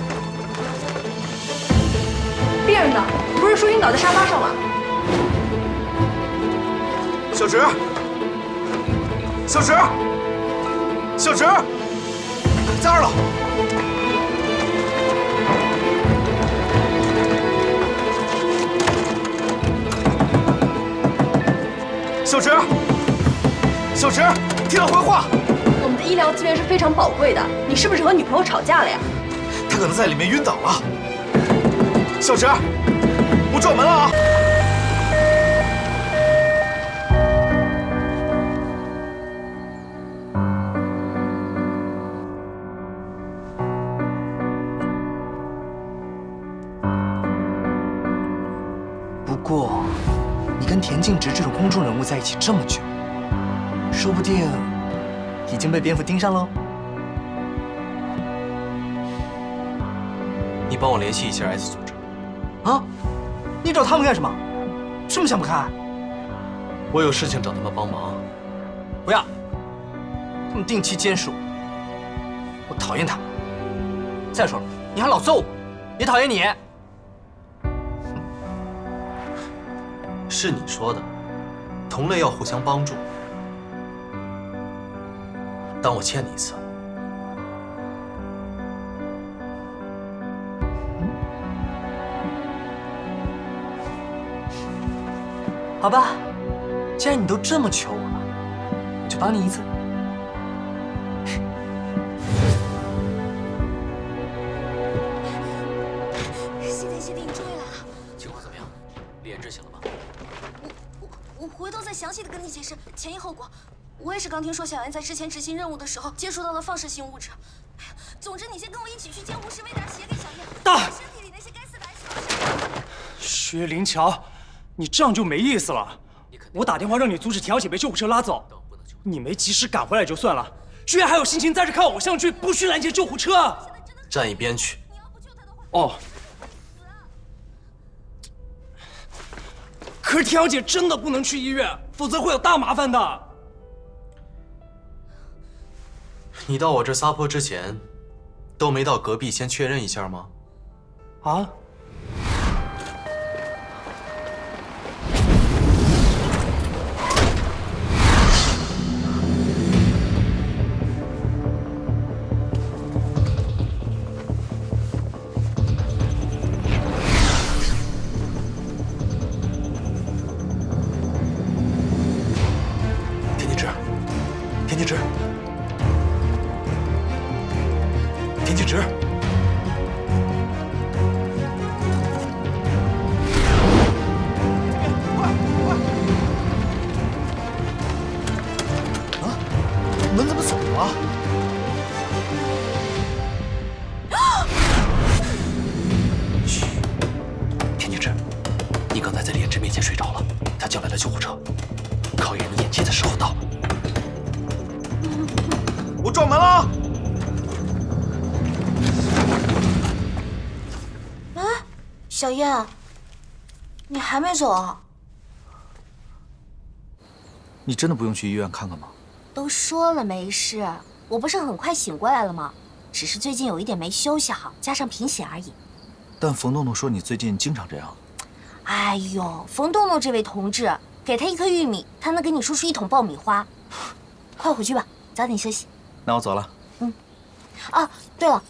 Speaker 8: 病人呢？不是说晕倒在沙发上吗？
Speaker 14: 小直，小直，小直，在二楼。小直，小直，听我回话。
Speaker 8: 我们的医疗资源是非常宝贵的，你是不是和女朋友吵架了呀？
Speaker 14: 他可能在里面晕倒了。小直，我撞门了啊！
Speaker 3: 不过，你跟田径直这种公众人物在一起这么久，说不定已经被蝙蝠盯上喽。
Speaker 2: 你帮我联系一下 S 组织。
Speaker 3: 啊？你找他们干什么？这么想不开？
Speaker 2: 我有事情找他们帮忙。
Speaker 3: 不要，他们定期监视我，我讨厌他们。再说了，你还老揍我，也讨厌你。
Speaker 2: 是你说的，同类要互相帮助。当我欠你一次。
Speaker 3: 好吧，既然你都这么求我了，我就帮你一次。
Speaker 1: 谢帝，你终于来了。
Speaker 2: 情况怎么样？李延志醒了吗？
Speaker 1: 我回头再详细的跟你解释前因后果。我也是刚听说小燕在之前执行任务的时候接触到了放射性物质。总之，你先跟我一起去监护室为达写给小燕。
Speaker 17: 大
Speaker 1: 身体里那些该死的癌细胞。
Speaker 17: 薛灵桥，你这样就没意思了。我打电话让你阻止田小姐被救护车拉走，你没及时赶回来就算了，居然还有心情在这看偶像剧，不去拦截救护车。
Speaker 2: 站一边去。
Speaker 17: 哦。可是田小姐真的不能去医院，否则会有大麻烦的。
Speaker 2: 你到我这撒泼之前，都没到隔壁先确认一下吗？
Speaker 17: 啊？
Speaker 1: 小燕，你还没走啊？
Speaker 14: 你真的不用去医院看看吗？
Speaker 1: 都说了没事，我不是很快醒过来了吗？只是最近有一点没休息好，加上贫血而已。
Speaker 14: 但冯豆豆说你最近经常这样。
Speaker 1: 哎呦，冯豆豆这位同志，给他1颗玉米，他能给你说出1桶爆米花。快回去吧，早点休息。
Speaker 14: 那我走了。
Speaker 1: 啊，对了，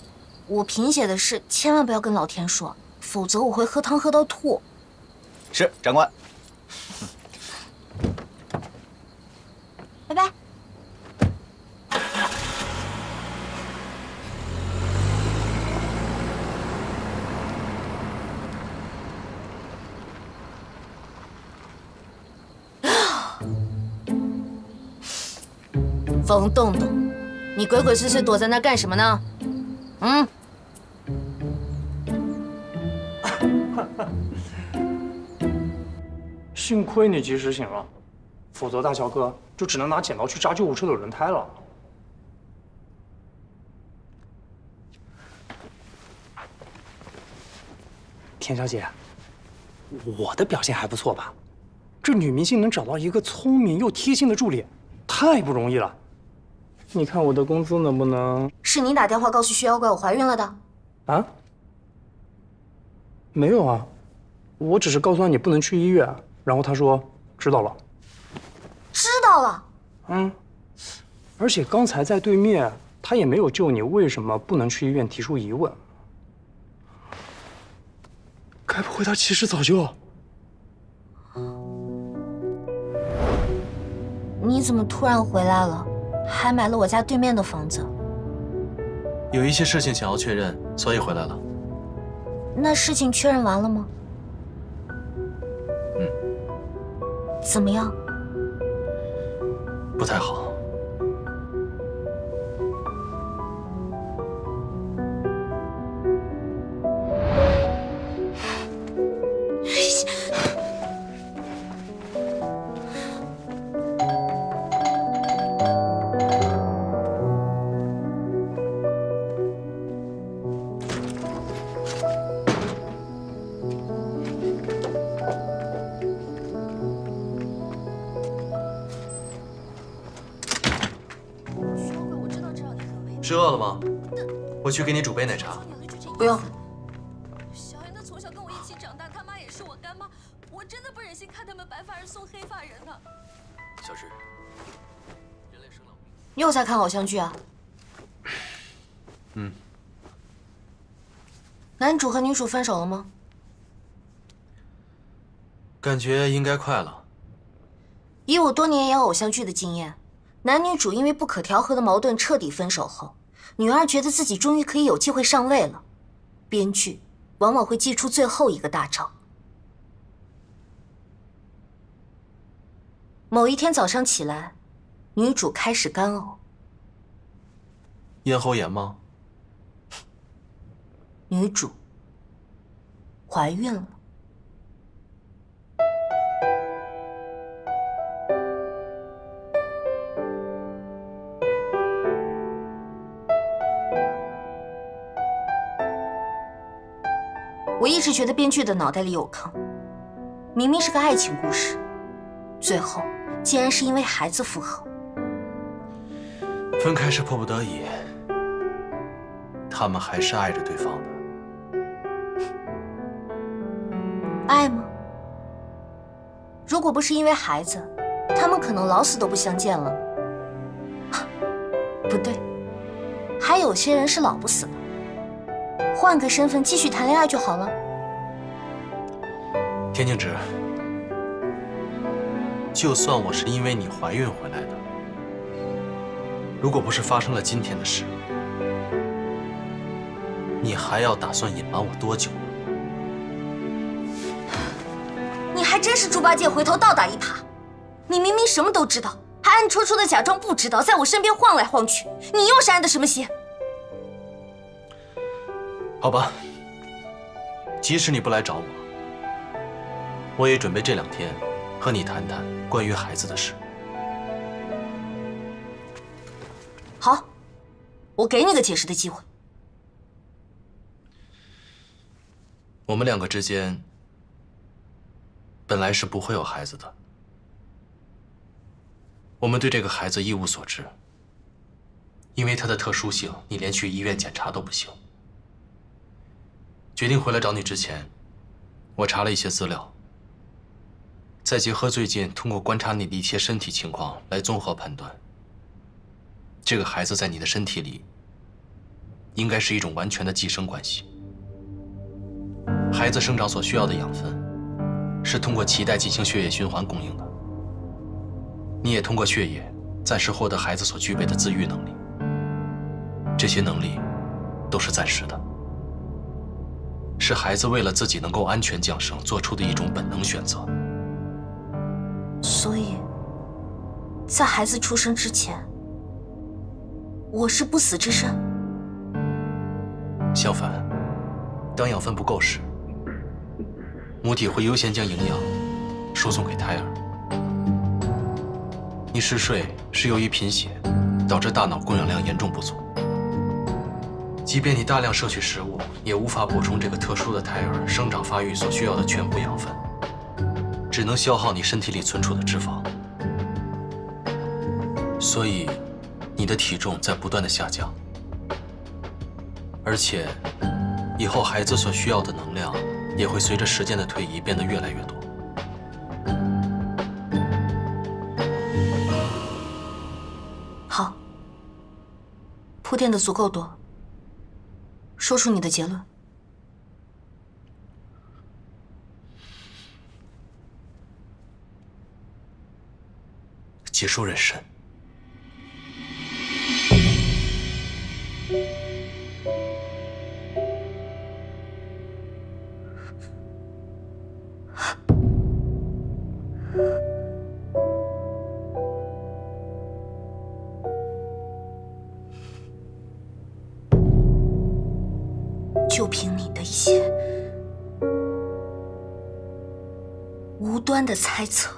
Speaker 1: 我贫血的事千万不要跟老田说，否则我会喝汤喝到吐。
Speaker 14: 是，长官。
Speaker 1: 拜拜。冯洞洞，你鬼鬼祟祟躲在那儿干什么呢？
Speaker 17: 幸亏你及时醒了，否则大乔哥就只能拿剪刀去扎救护车的轮胎了。田小姐，我的表现还不错吧？这女明星能找到一个聪明又贴心的助理，太不容易了。你看我的工资能不能……
Speaker 1: 是你打电话告诉薛妖怪我怀孕了的？
Speaker 17: 啊？没有啊，我只是告诉他你不能去医院，然后他说知道了。
Speaker 1: 知道了。
Speaker 17: 而且刚才在对面，他也没有就你为什么不能去医院提出疑问。该不会他其实早就……
Speaker 1: 你怎么突然回来了？还买了我家对面的房子？
Speaker 2: 有一些事情想要确认，所以回来了。
Speaker 1: 那事情确认完了吗？怎么样？
Speaker 2: 不太好。是饿了吗？我去给你煮杯奶茶。
Speaker 1: 不用。
Speaker 10: 小妍她从小跟我一起长大，他妈也是我干妈，我真的不忍心看他们白发人送黑发人呢。
Speaker 2: 小诗，
Speaker 1: 又在看偶像剧啊？男主和女主分手了吗？
Speaker 2: 感觉应该快了。
Speaker 1: 以我多年演偶像剧的经验，男女主因为不可调和的矛盾彻底分手后，女二觉得自己终于可以有机会上位了，编剧往往会祭出最后一个大招。某一天早上起来，女主开始干呕，
Speaker 2: 咽喉炎吗？
Speaker 1: 女主怀孕了。我一直觉得编剧的脑袋里有坑，明明是个爱情故事，最后竟然是因为孩子复合。
Speaker 2: 分开是迫不得已，他们还是爱着对方的。
Speaker 1: 爱吗？如果不是因为孩子，他们可能老死都不相见了。不对，还有些人是老不死的，换个身份继续谈恋爱就好了。
Speaker 2: 田静植，就算我是因为你怀孕回来的，如果不是发生了今天的事，你还要打算隐瞒我多久呢？
Speaker 1: 你还真是猪八戒回头倒打一耙！你明明什么都知道，还暗戳戳的假装不知道，在我身边晃来晃去，你又是安的什么心？
Speaker 2: 好吧，即使你不来找我，我也准备这2天和你谈谈关于孩子的事。
Speaker 1: 好，我给你个解释的机会。
Speaker 2: 我们2个之间本来是不会有孩子的，我们对这个孩子一无所知，因为他的特殊性，你连去医院检查都不行。决定回来找你之前，我查了一些资料，再结合最近通过观察你的一些身体情况来综合判断，这个孩子在你的身体里应该是一种完全的寄生关系。孩子生长所需要的养分是通过脐带进行血液循环供应的，你也通过血液暂时获得孩子所具备的自愈能力，这些能力都是暂时的，是孩子为了自己能够安全降生做出的一种本能选择。
Speaker 1: 所以，在孩子出生之前，我是不死之身。
Speaker 2: 相反，当养分不够时，母体会优先将营养输送给胎儿。你嗜睡是由于贫血导致大脑供氧量严重不足，即便你大量摄取食物，也无法补充这个特殊的胎儿生长发育所需要的全部养分，只能消耗你身体里存储的脂肪。所以，你的体重在不断的下降，而且以后孩子所需要的能量也会随着时间的推移变得越来越多。
Speaker 1: 好，铺垫的足够多，说出你的结论。
Speaker 2: 结束妊娠。
Speaker 1: 就凭你的一些无端的猜测，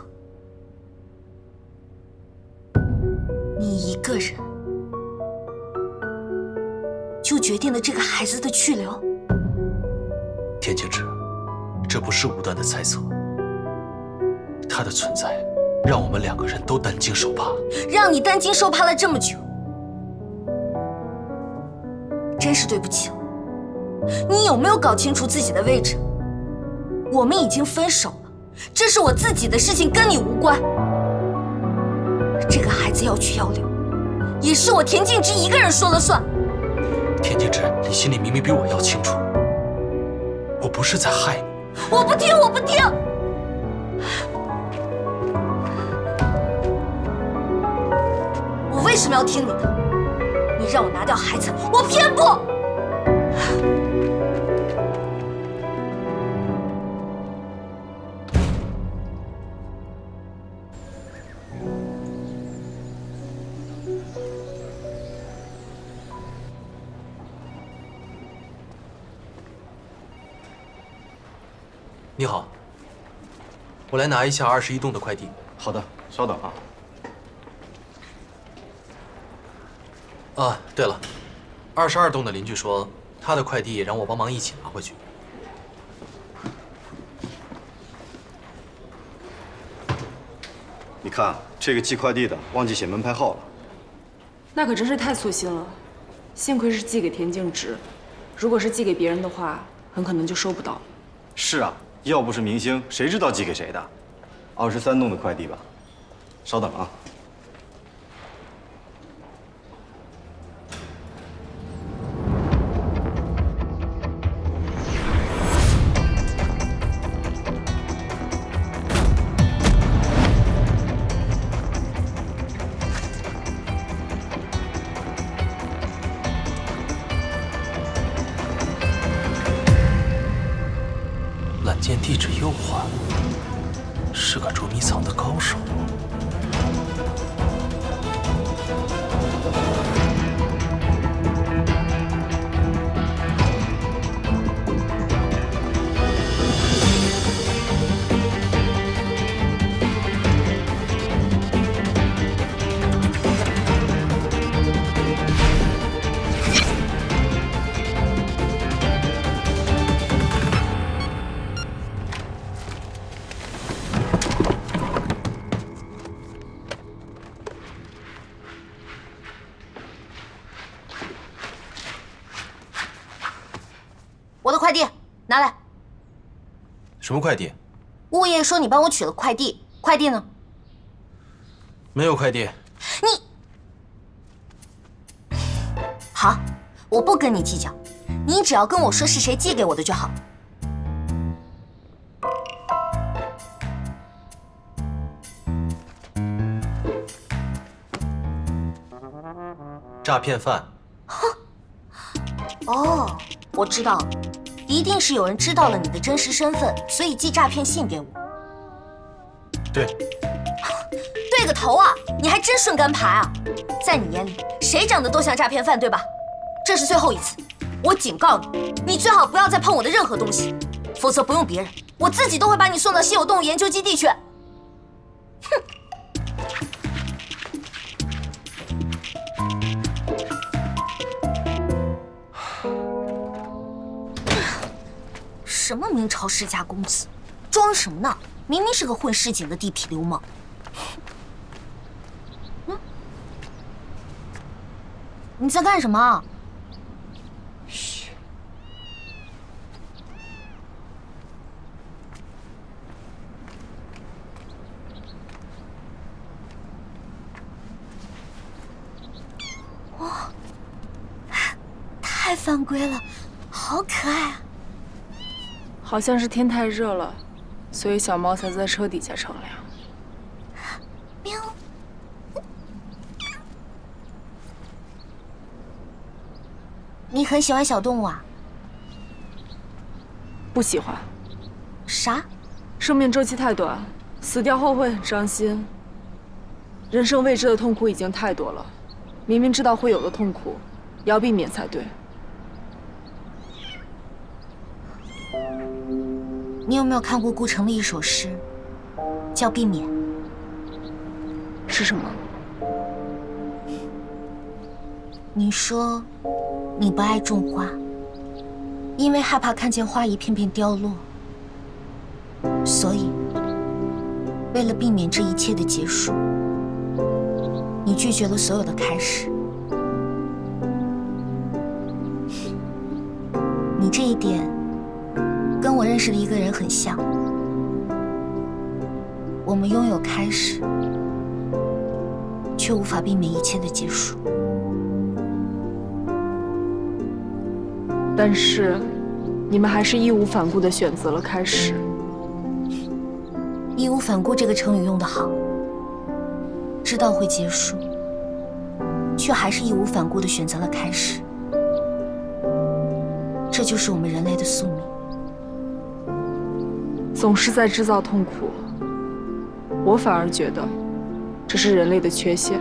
Speaker 1: 你一个人就决定了这个孩子的去留？
Speaker 2: 田静之，这不是无端的猜测，他的存在让我们两个人都担惊受怕。
Speaker 1: 让你担惊受怕了这么久，真是对不起了。你有没有搞清楚自己的位置？我们已经分手了，这是我自己的事情，跟你无关。这个孩子要去要留，也是我田静之一个人说了算。
Speaker 2: 田静之，你心里明明比我要清楚，我不是在害你。
Speaker 1: 我不听，我不听！我为什么要听你的？你让我拿掉孩子，我偏不！
Speaker 2: 你好，我来拿一下21栋的快递。
Speaker 18: 好的，稍等啊。
Speaker 2: 啊，对了，22栋的邻居说他的快递也让我帮忙一起拿回去。
Speaker 18: 你看，这个寄快递的忘记写门牌号了。
Speaker 13: 那可真是太粗心了，幸亏是寄给田静之，如果是寄给别人的话，很可能就收不到。
Speaker 18: 是啊，要不是明星，谁知道寄给谁的？23栋的快递吧。稍等啊。
Speaker 2: 揽剑地质诱环，是个捉迷藏的高手。
Speaker 1: 我的快递拿来。
Speaker 2: 什么快递？
Speaker 1: 物业说你帮我取了快递，快递呢？
Speaker 2: 没有快递。
Speaker 1: 你好，我不跟你计较，你只要跟我说是谁寄给我的就好。
Speaker 2: 诈骗犯。
Speaker 1: 哦，我知道了，一定是有人知道了你的真实身份，所以寄诈骗信给我。
Speaker 2: 对。
Speaker 1: 对个头啊！你还真顺杆爬啊！在你眼里，谁长得都像诈骗犯，对吧？这是最后一次，我警告你，你最好不要再碰我的任何东西，否则不用别人，我自己都会把你送到稀有动物研究基地去。哼！什么明朝世家公子，装什么呢？明明是个混市井的地痞流氓。你在干什么？嘘。哇，太犯规了，好可爱啊！
Speaker 13: 好像是天太热了，所以小猫才在车底下乘凉。
Speaker 1: 喵。你很喜欢小动物啊？
Speaker 13: 不喜欢。
Speaker 1: 啥？
Speaker 13: 生命周期太短，死掉后会很伤心。人生未知的痛苦已经太多了，明明知道会有的痛苦，也要避免才对。
Speaker 1: 你有没有看过顾城的一首诗，叫《避免》？
Speaker 13: 是什么？
Speaker 1: 你说你不爱种花，因为害怕看见花一片片凋落，所以为了避免这一切的结束，你拒绝了所有的开始。你这一点跟我认识的一个人很像，我们拥有开始，却无法避免一切的结束。
Speaker 13: 但是，你们还是义无反顾地选择了开始。
Speaker 1: 义无反顾这个成语用得好，知道会结束，却还是义无反顾地选择了开始。这就是我们人类的宿命。
Speaker 13: 总是在制造痛苦，我反而觉得这是人类的缺陷。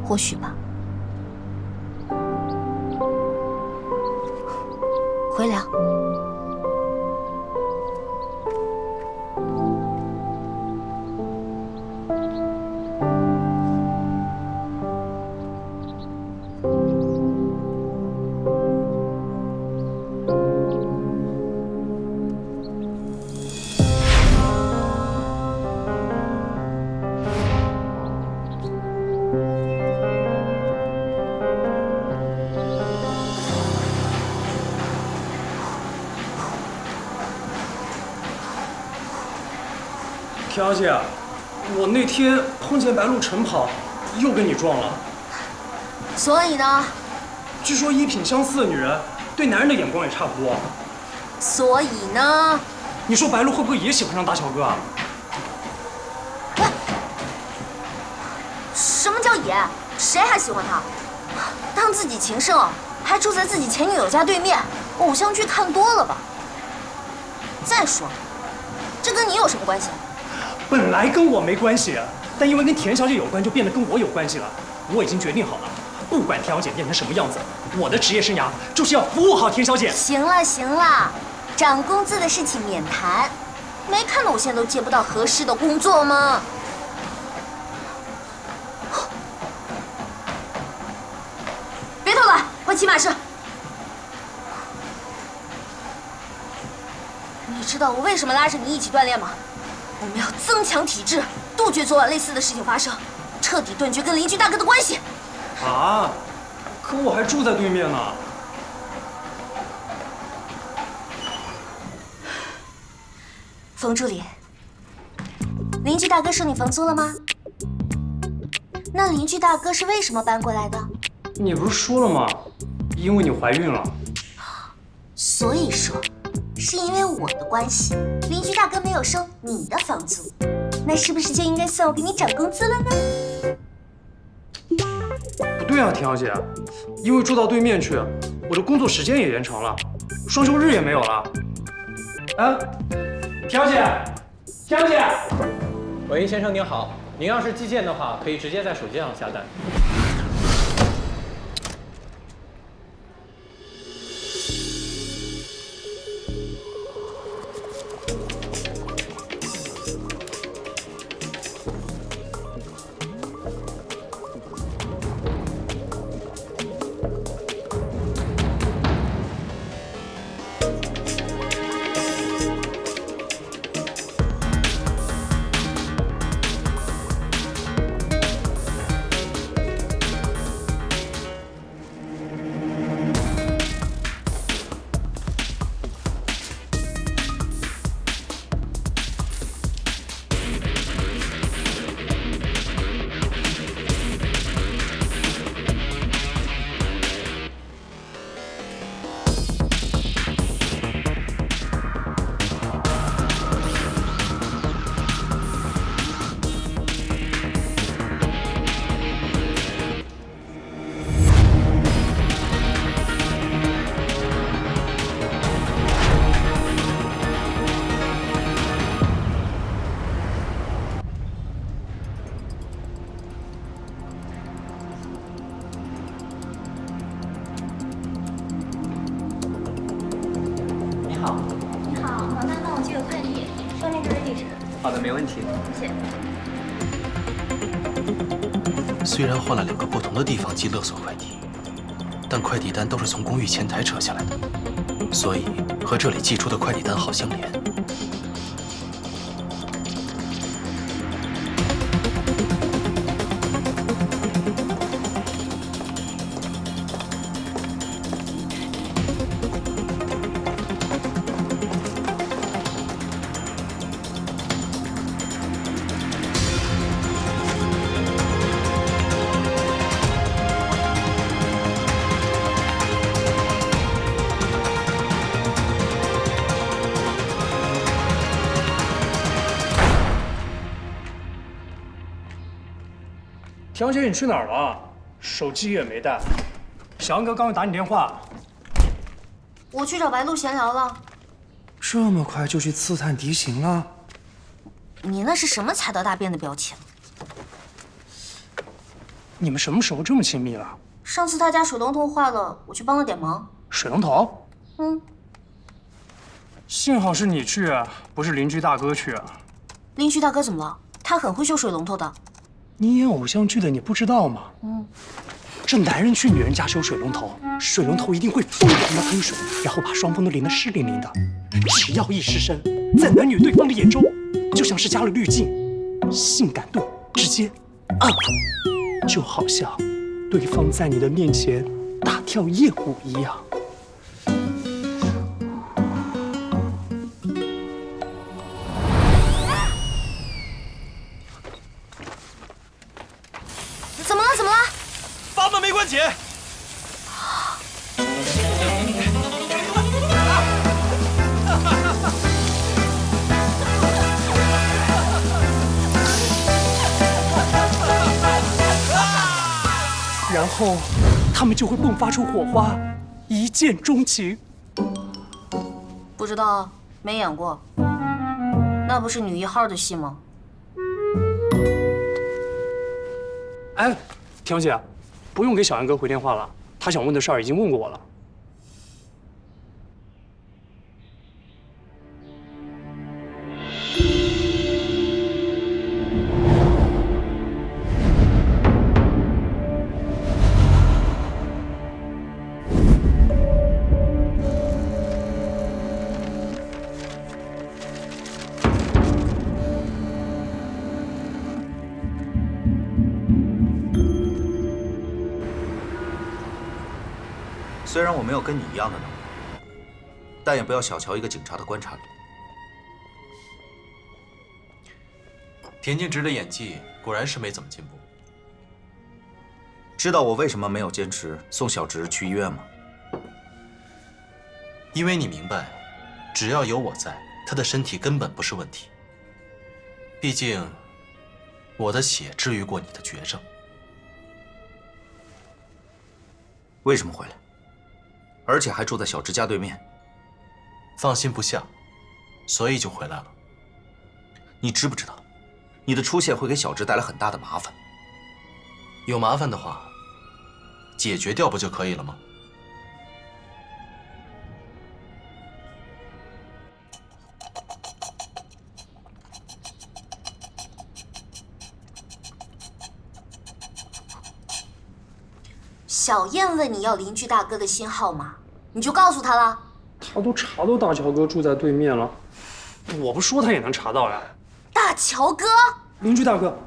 Speaker 1: 或许吧。回聊。
Speaker 17: 田小姐，我那天碰见白鹿晨跑，又跟你撞了。
Speaker 1: 所以呢？
Speaker 17: 据说衣品相似的女人，对男人的眼光也差不多。
Speaker 1: 所以呢？
Speaker 17: 你说白鹿会不会也喜欢上大小哥啊？
Speaker 1: 什么叫也？谁还喜欢他？当自己情圣，还住在自己前女友家对面，偶像剧看多了吧？再说，这跟你有什么关系？
Speaker 17: 本来跟我没关系，但因为跟田小姐有关，就变得跟我有关系了。我已经决定好了，不管田小姐变成什么样子，我的职业生涯就是要服务好田小姐。
Speaker 1: 行了行了，涨工资的事情免谈。没看到我现在都接不到合适的工作吗？别偷懒，快骑马式。你知道我为什么拉着你一起锻炼吗？我们要增强体质，杜绝昨晚类似的事情发生，彻底断绝跟邻居大哥的关系。
Speaker 17: 啊，可我还住在对面呢。
Speaker 1: 冯助理，邻居大哥收你房租了吗？那邻居大哥是为什么搬过来的？
Speaker 17: 你不是说了吗？因为你怀孕了。
Speaker 1: 所以说，是因为我的关系，邻居大哥没有收你的房租，那是不是就应该算我给你涨工资了呢？
Speaker 17: 不对啊，田小姐，因为住到对面去，我的工作时间也延长了，双休日也没有了。啊，田小姐，田小姐，
Speaker 19: 喂，先生您好，您要是寄件的话，可以直接在手机上下单。好的，没问题。
Speaker 16: 谢谢。
Speaker 2: 虽然换了2个不同的地方寄勒索快递，但快递单都是从公寓前台扯下来的，所以和这里寄出的快递单号相连。
Speaker 17: 田小姐，你去哪儿了？手机也没带。小杨哥刚刚打你电话。
Speaker 1: 我去找白鹿闲聊了。
Speaker 17: 这么快就去刺探敌情了？
Speaker 1: 你那是什么踩到大便的表情？
Speaker 17: 你们什么时候这么亲密了？
Speaker 1: 上次他家水龙头坏了，我去帮了点忙。
Speaker 17: 水龙头？
Speaker 1: 嗯。
Speaker 17: 幸好是你去，不是邻居大哥去。
Speaker 1: 邻居大哥怎么了？他很会修水龙头的。
Speaker 17: 你演偶像剧的，你不知道吗？这男人去女人家修水龙头，水龙头一定会疯狂的喷水，然后把双方都淋得湿淋淋的。只要一失身，在男女对方的眼中，就像是加了滤镜，性感度直接就好像对方在你的面前大跳艳舞一样。
Speaker 1: 怎么了？怎么了？
Speaker 2: 阀门没关紧。
Speaker 17: 然后他们就会迸发出火花，一见钟情。
Speaker 1: 不知道，没演过。那不是女1号的戏吗？
Speaker 17: 哎，田小姐，不用给小杨哥回电话了，他想问的事儿已经问过我了。
Speaker 14: 虽然我没有跟你一样的能力，但也不要小瞧一个警察的观察力。
Speaker 2: 田径直的演技果然是没怎么进步。
Speaker 14: 知道我为什么没有坚持送小直去医院吗？
Speaker 2: 因为你明白，只要有我在，他的身体根本不是问题。毕竟，我的血治愈过你的绝症。
Speaker 14: 为什么回来？而且还住在小直家对面。
Speaker 2: 放心不下，所以就回来了。
Speaker 14: 你知不知道，你的出现会给小直带来很大的麻烦？
Speaker 2: 有麻烦的话，解决掉不就可以了吗？
Speaker 1: 小燕问你要邻居大哥的新号码，你就告诉他了。
Speaker 17: 他都查到大乔哥住在对面了，我不说他也能查到呀。
Speaker 1: 大乔哥，
Speaker 17: 邻居大哥。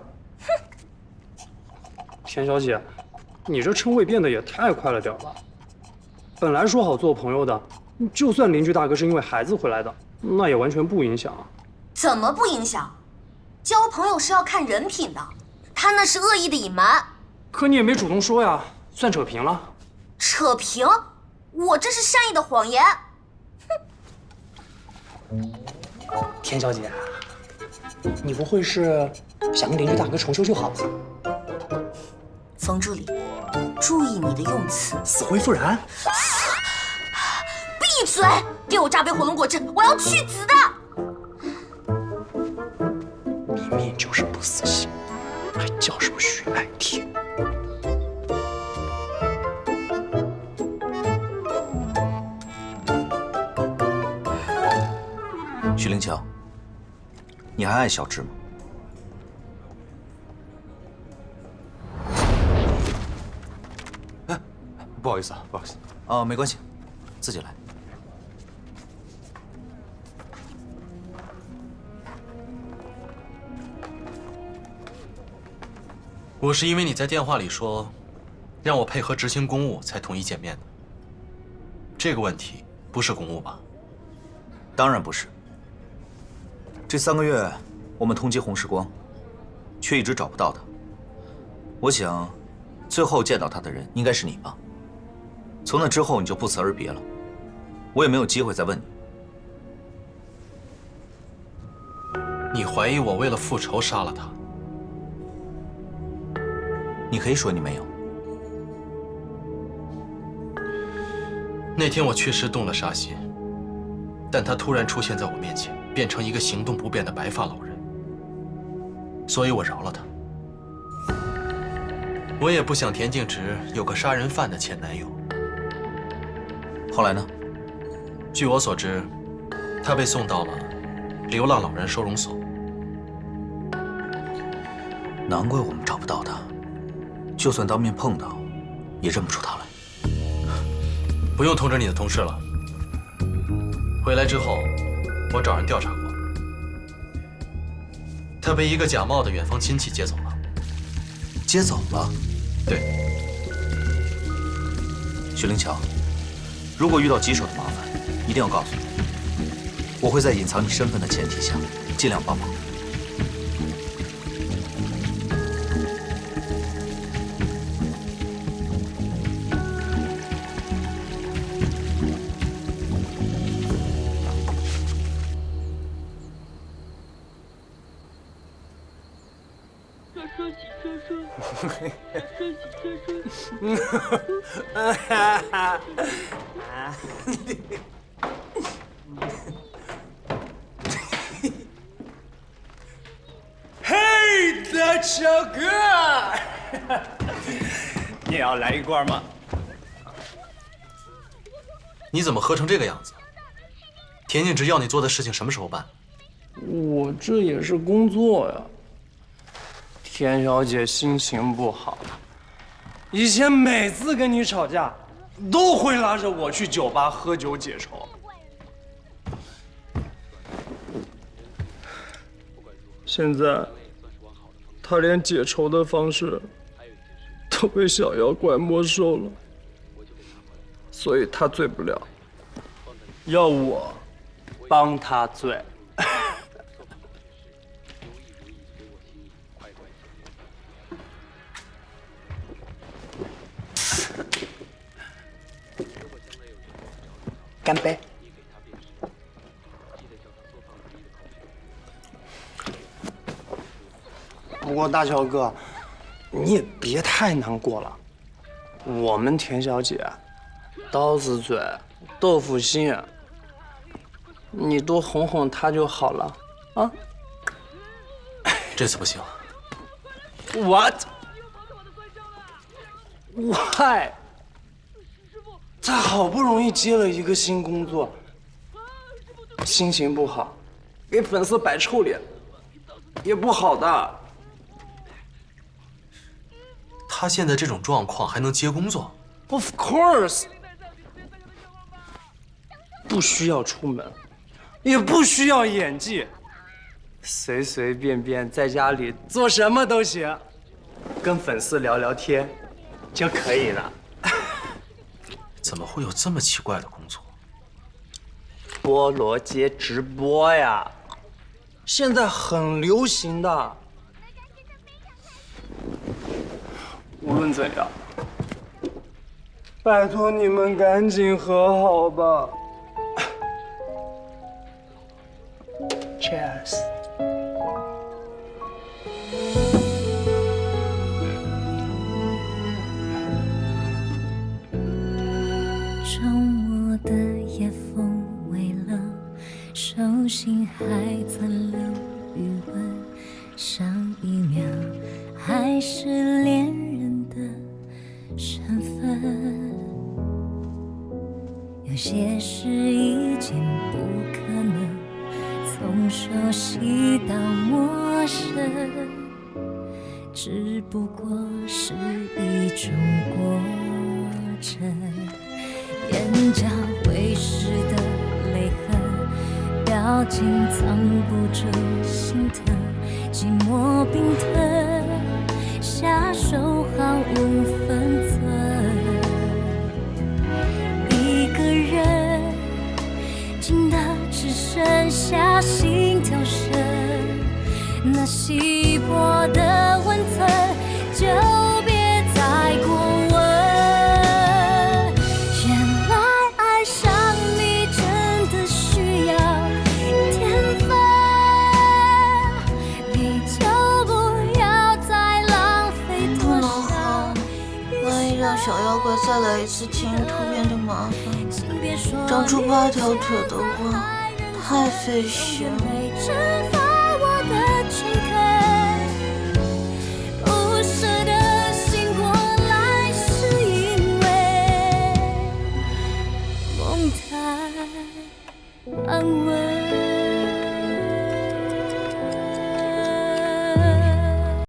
Speaker 17: 哼，田小姐，你这称谓变得也太快了点吧？本来说好做朋友的，就算邻居大哥是因为孩子回来的，那也完全不影响啊。
Speaker 1: 怎么不影响？交朋友是要看人品的，他那是恶意的隐瞒。
Speaker 17: 可你也没主动说呀，算扯平了。
Speaker 1: 扯平？我这是善意的谎言。
Speaker 17: 田小姐，你不会是想跟邻居大哥重修旧好吧？
Speaker 1: 冯助理，注意你的用词。
Speaker 17: 死灰复燃！
Speaker 1: 闭嘴！给我榨杯火龙果汁，我要去籽的。
Speaker 17: 明明就是不死心，还叫什么许爱婷？
Speaker 14: 许灵桥，你还爱小直吗？
Speaker 18: 哎，不好意思啊，不好意思。
Speaker 14: 哦，没关系，自己来。
Speaker 2: 我是因为你在电话里说，让我配合执行公务才同意见面的。这个问题不是公务吧？
Speaker 14: 当然不是。这3个月，我们通缉洪时光，却一直找不到他。我想，最后见到他的人应该是你吧？从那之后，你就不辞而别了，我也没有机会再问你。
Speaker 2: 你怀疑我为了复仇杀了他？
Speaker 14: 你可以说你没有。
Speaker 2: 那天我确实动了杀心，但他突然出现在我面前，变成一个行动不便的白发老人，所以我饶了他。我也不想田径直有个杀人犯的前男友。
Speaker 14: 后来呢？
Speaker 2: 据我所知，他被送到了流浪老人收容所。
Speaker 14: 难怪我们找不到他，就算当面碰到，也认不出他来。
Speaker 2: 不用通知你的同事了。回来之后，我找人调查过，他被一个假冒的远房亲戚接走了。
Speaker 14: 接走了？
Speaker 2: 对。
Speaker 14: 许灵桥，如果遇到棘手的麻烦，一定要告诉我，我会在隐藏你身份的前提下，尽量帮忙。
Speaker 20: 嘿，大乔哥，你要来一罐吗？
Speaker 2: 你怎么喝成这个样子？田径直要你做的事情什么时候办？
Speaker 17: 我这也是工作呀。田小姐心情不好，以前每次跟你吵架，都会拉着我去酒吧喝酒解愁。现在，她连解愁的方式都被小妖怪没收了，所以他醉不了，要我帮他醉。干杯！不过大乔哥，你也别太难过了。我们田小姐，刀子嘴，豆腐心，你多哄哄她就好了啊。
Speaker 2: 这次不行。
Speaker 17: What？ Why？ 他好不容易接了一个新工作，心情不好，给粉丝摆臭脸，也不好的。
Speaker 2: 他现在这种状况还能接工作
Speaker 17: ？Of course， 不需要出门，也不需要演技，随随便便在家里做什么都行，跟粉丝聊聊天就可以了。
Speaker 2: 怎么会有这么奇怪的工作？
Speaker 17: 菠萝街直播呀，现在很流行的。无论怎样，拜托你们赶紧和好吧。Cheers。
Speaker 21: 周末的夜风微冷，手心还残留余温，上一秒还是恋人的身份。有些事已经不可能从熟悉到陌生，只不过是一种过程。眼角微湿的泪痕，表情藏不住心疼，寂寞冰吞，下手毫无分寸。一个人静的只剩下心跳声，那稀薄的温存就别再过问。
Speaker 1: 小妖怪再来一次基因突变就麻烦，长出8条腿的话太费心了。